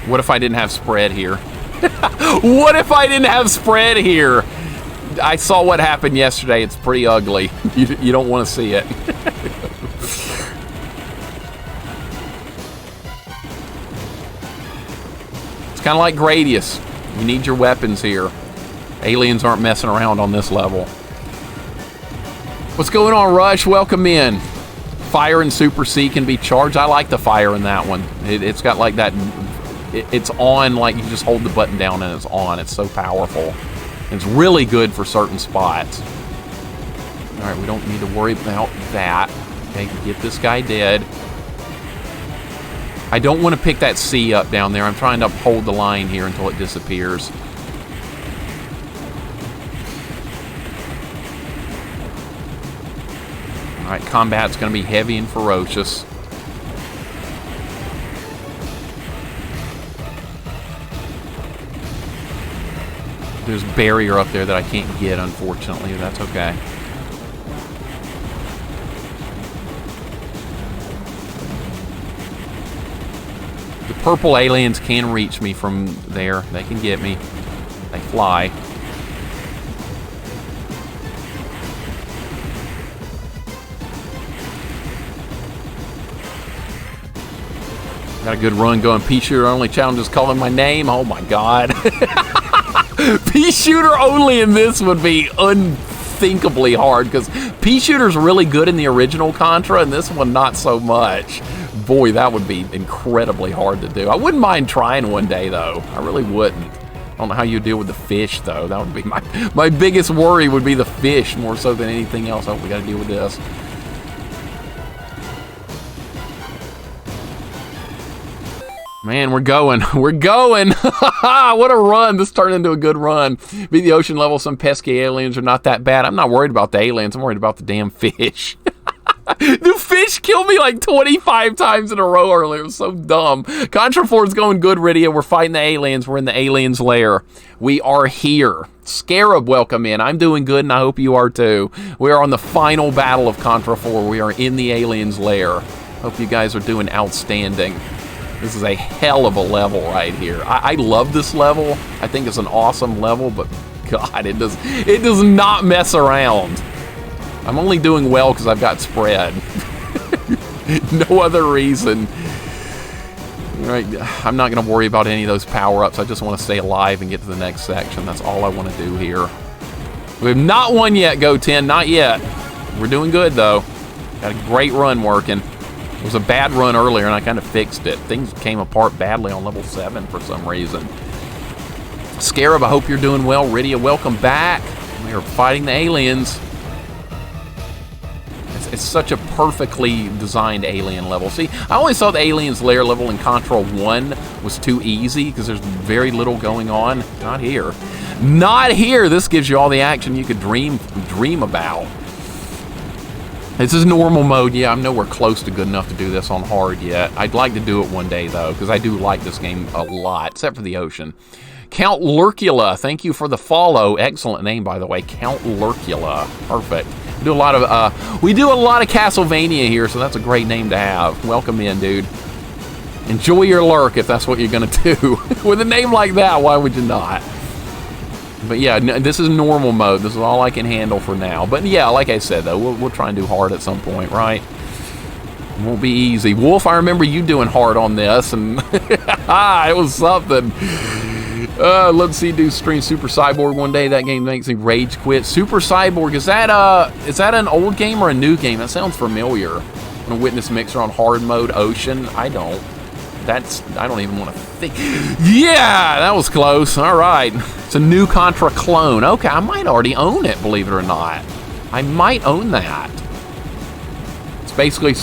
Speaker 1: What if I didn't have spread here? What if I didn't have spread here? I saw what happened yesterday. It's pretty ugly. You don't want to see it. It's kind of like Gradius. You need your weapons here. Aliens aren't messing around on this level. What's going on, Rush? Welcome in. Fire and Super C can be charged. I like the fire in that one. It's got like that... It's on, like you just hold the button down and it's on. It's so powerful. It's really good for certain spots. Alright, we don't need to worry about that. Okay, get this guy dead. I don't want to pick that C up down there. I'm trying to hold the line here until it disappears. Alright, combat's going to be heavy and ferocious. There's a barrier up there that I can't get, unfortunately. That's okay. The purple aliens can reach me from there. They can get me. They fly. Got a good run going. Pea-shooter only challenge is calling my name. Oh my god. Pea-shooter only in this would be unthinkably hard, because Pea-shooter's really good in the original Contra, and this one not so much. Boy, that would be incredibly hard to do. I wouldn't mind trying one day, though. I really wouldn't. I don't know how you deal with the fish, though. That would be my biggest worry would be the fish, more so than anything else. Oh, we got to deal with this. Man, we're going. We're going. What a run. This turned into a good run. Beat the ocean level. Some pesky aliens are not that bad. I'm not worried about the aliens. I'm worried about the damn fish. The fish killed me like 25 times in a row earlier. It was so dumb. Contra 4 is going good, Rydia. We're fighting the aliens. We're in the aliens' lair. We are here. Scarab, welcome in. I'm doing good, and I hope you are too. We are on the final battle of Contra 4. We are in the aliens' lair. Hope you guys are doing outstanding. This is a hell of a level right here. I love this level. I think it's an awesome level, but God, it does not mess around. I'm only doing well because I've got spread. No other reason. Right, I'm not going to worry about any of those power-ups. I just want to stay alive and get to the next section. That's all I want to do here. We have not won yet, Go 10. Not yet. We're doing good, though. Got a great run working. It was a bad run earlier, and I kind of fixed it. Things came apart badly on level 7 for some reason. Scarab, I hope you're doing well. Rydia, welcome back. We are fighting the aliens. It's such a perfectly designed alien level. See, I always thought the aliens lair level in Contra 1 was too easy because there's very little going on. Not here. Not here. This gives you all the action you could dream about. This is normal mode. Yeah, I'm nowhere close to good enough to do this on hard yet. I'd like to do it one day, though, because I do like this game a lot, except for the ocean. Count Lurkula, thank you for the follow. Excellent name, by the way. Count Lurkula. Perfect. We do a lot of Castlevania here, so that's a great name to have. Welcome in, dude. Enjoy your lurk if that's what you're going to do. With a name like that, why would you not? But yeah, this is normal mode. This is all I can handle for now. But yeah, like I said, though, we'll try and do hard at some point, right? It won't be easy. Wolf, I remember you doing hard on this, and it was something. Let's see, do stream Super Cyborg one day. That game makes me rage quit. Super Cyborg, is that an old game or a new game? That sounds familiar. I'm gonna witness Mixer on hard mode ocean. I don't even want to think. Yeah, that was close. All right. It's a new Contra clone. Okay, I might already own it, believe it or not. I might own that. It's basically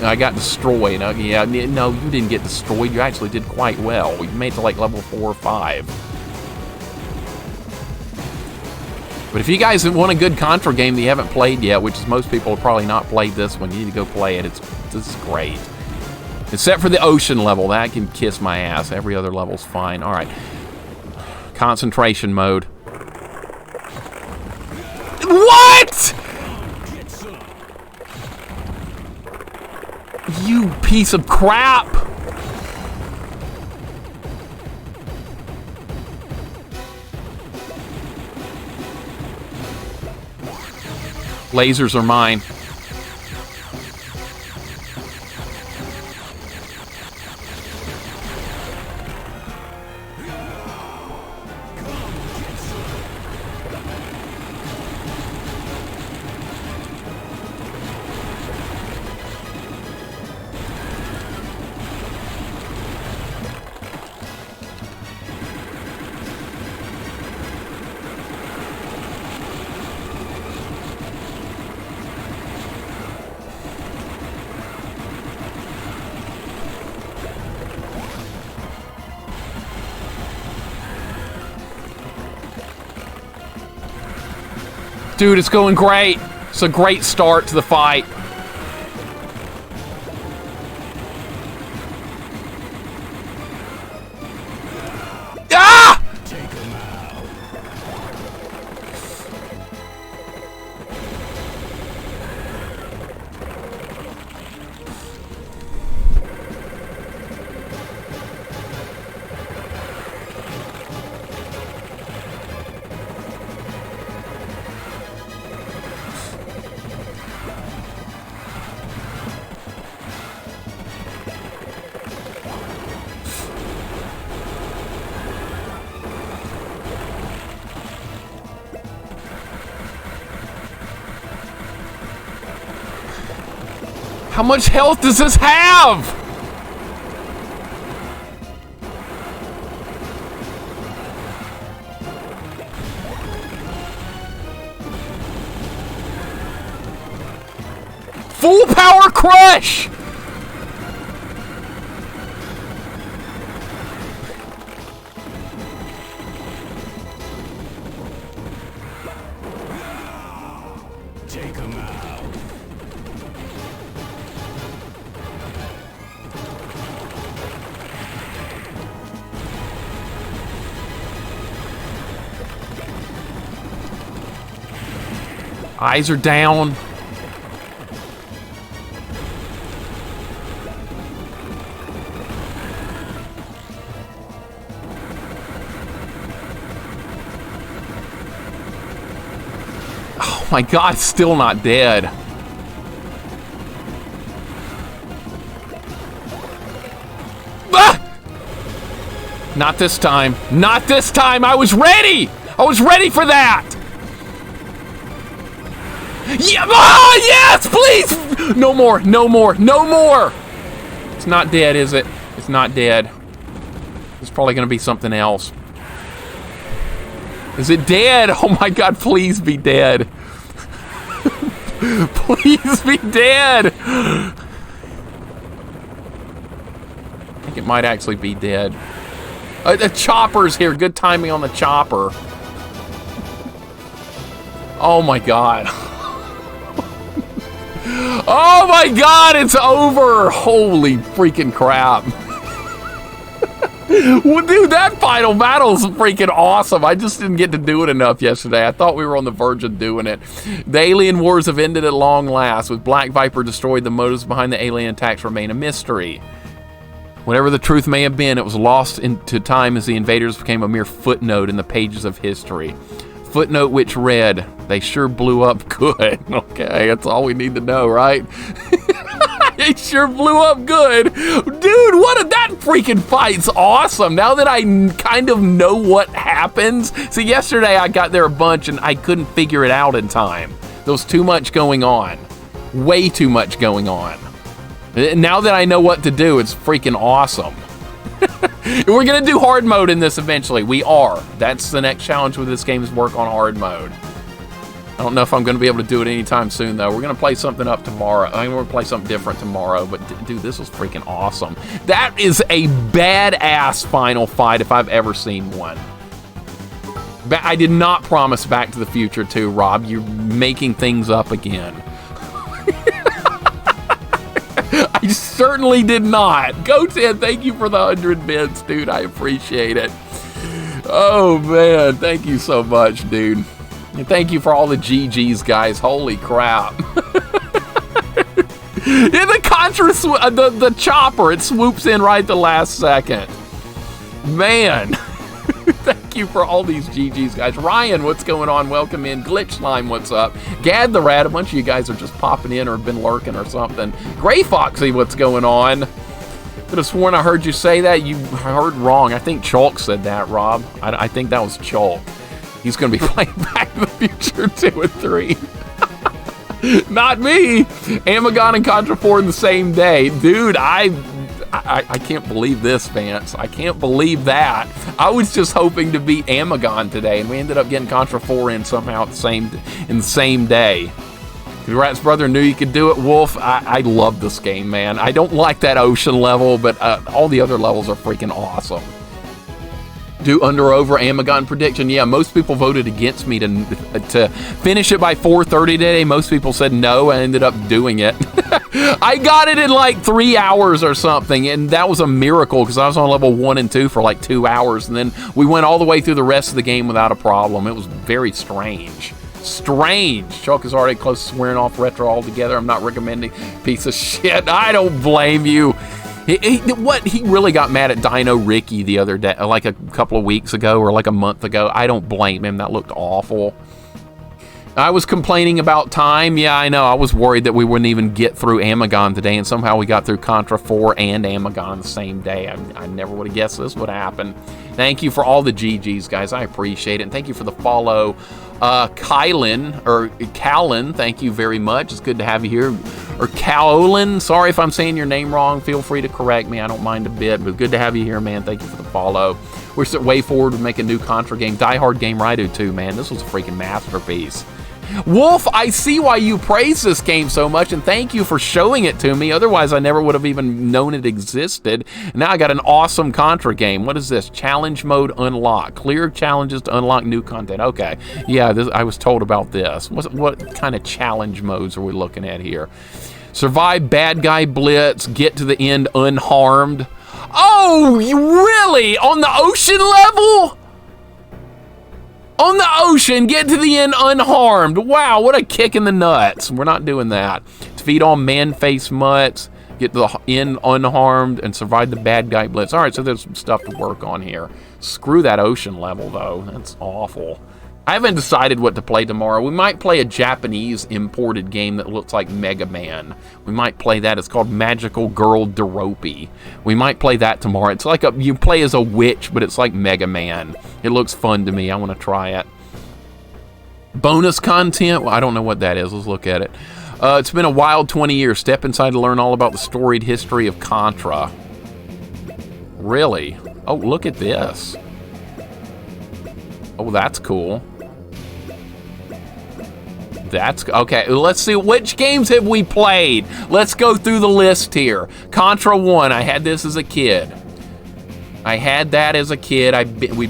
Speaker 1: I got destroyed. Yeah, no, you didn't get destroyed. You actually did quite well. You made it to like level 4 or 5. But if you guys want a good Contra game that you haven't played yet, which is most people have probably not played this one, you need to go play it. This is great. Except for the ocean level. That can kiss my ass. Every other level's fine. All right. Concentration mode. What? You piece of crap. Lasers are mine. Dude, it's going great. It's a great start to the fight. Ah!
Speaker 2: Take him out.
Speaker 1: How much health does this have? Full power crush!
Speaker 2: Take him out.
Speaker 1: Eyes are down. Oh my God, still not dead. Ah! Not this time. Not this time. I was ready. I was ready for that. Yeah, oh, yes, please! No more, no more, no more! It's not dead, is it? It's not dead. It's probably gonna be something else. Is it dead? Oh my God, please be dead. Please be dead! I think it might actually be dead. The chopper's here, good timing on the chopper. Oh my God. Oh my God, it's over! Holy freaking crap. Well, dude, that final battle is freaking awesome. I just didn't get to do it enough yesterday. I thought we were on the verge of doing it. The alien wars have ended at long last. With Black Viper destroyed, the motives behind the alien attacks remain a mystery. Whatever the truth may have been, it was lost into time as the invaders became a mere footnote in the pages of history. Footnote which read, "They sure blew up good." Okay, that's all we need to know, right? They sure blew up good. Dude, that freaking fight's awesome. Now that I kind of know what happens. See, yesterday I got there a bunch and I couldn't figure it out in time. There was too much going on. Way too much going on. Now that I know what to do, it's freaking awesome. We're gonna do hard mode in this eventually. We are. That's the next challenge with this game, is work on hard mode. I don't know if I'm gonna be able to do it anytime soon though. We're gonna play something up tomorrow. I mean, we're gonna play something different tomorrow, but dude, this was freaking awesome. That is a badass final fight if I've ever seen one. I did not promise Back to the Future 2, Rob. You're making things up again. I certainly did not. Go 10, thank you for the 100 bits, dude. I appreciate it. Oh, man. Thank you so much, dude. And thank you for all the GGs, guys. Holy crap. Yeah, the Contra, the chopper, it swoops in right the last second. Man. Thank you for all these GGs, guys. Ryan, what's going on? Welcome in. Glitch Slime, what's up? Gad the Rat, a bunch of you guys are just popping in or have been lurking or something. Gray Foxy, what's going on? Could have sworn I heard you say that. You heard wrong. I think Chalk said that, Rob. I think that was Chalk. He's going to be playing Back to the Future 2 and 3. Not me. Amagon and Contra 4 in the same day. Dude, I can't believe this, Vance. I can't believe that. I was just hoping to beat Amagon today, and we ended up getting Contra 4 in somehow in the same day. Congrats, brother. Knew you could do it, Wolf. I love this game, man. I don't like that ocean level, but all the other levels are freaking awesome. Do under or over Amagon prediction. Yeah, most people voted against me to finish it by 4:30 today. Most people said no. I ended up doing it. I got it in like 3 hours or something, and that was a miracle because I was on level 1 and 2 for like 2 hours, and then we went all the way through the rest of the game without a problem. It was very strange. Strange. Chuck is already close to swearing off retro altogether. I'm not recommending. Piece of shit. I don't blame you. He really got mad at Dino Ricky the other day, like a couple of weeks ago or like a month ago. I don't blame him. That looked awful. I was complaining about time. Yeah, I know. I was worried that we wouldn't even get through Amagon today, and somehow we got through Contra 4 and Amagon the same day. I never would have guessed this would happen. Thank you for all the GGs, guys. I appreciate it. And thank you for the follow. Callan, thank you very much. It's good to have you here. Or Kaolin, sorry if I'm saying your name wrong. Feel free to correct me. I don't mind a bit, but good to have you here, man. Thank you for the follow. We're way forward to make a new Contra game. Die Hard game Raidu too, man. This was a freaking masterpiece. Wolf, I see why you praise this game so much, and thank you for showing it to me. Otherwise, I never would have even known it existed. Now I got an awesome Contra game. What is this? Challenge mode unlock. Clear challenges to unlock new content. Okay. Yeah, I was told about this. What kind of challenge modes are we looking at here? Survive bad guy blitz. Get to the end unharmed. Oh, really? On the ocean level? On the ocean, get to the end unharmed. Wow, what a kick in the nuts. We're not doing that. Defeat all man-face mutts, get to the end unharmed, and survive the bad guy blitz. All right, so there's some stuff to work on here. Screw that ocean level, though. That's awful. I haven't decided what to play tomorrow. We might play a Japanese imported game that looks like Mega Man. We might play that. It's called Magical Girl Deropi. We might play that tomorrow. It's like you play as a witch, but it's like Mega Man. It looks fun to me. I want to try it. Bonus content? Well, I don't know what that is. Let's look at it. It's been a wild 20 years. Step inside to learn all about the storied history of Contra. Really? Oh, look at this. Oh, that's cool. That's okay. Let's see, which games have we played? Let's go through the list here. Contra 1, I had this as a kid. I had that as a kid. We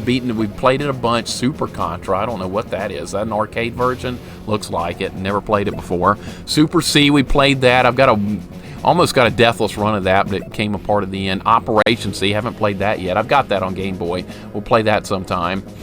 Speaker 1: played it a bunch. Super Contra, I don't know what that is. Is that an arcade version? Looks like it. Never played it before. Super C, we played that. Almost got a deathless run of that, but it came apart at the end. Operation C, haven't played that yet. I've got that on Game Boy. We'll play that sometime.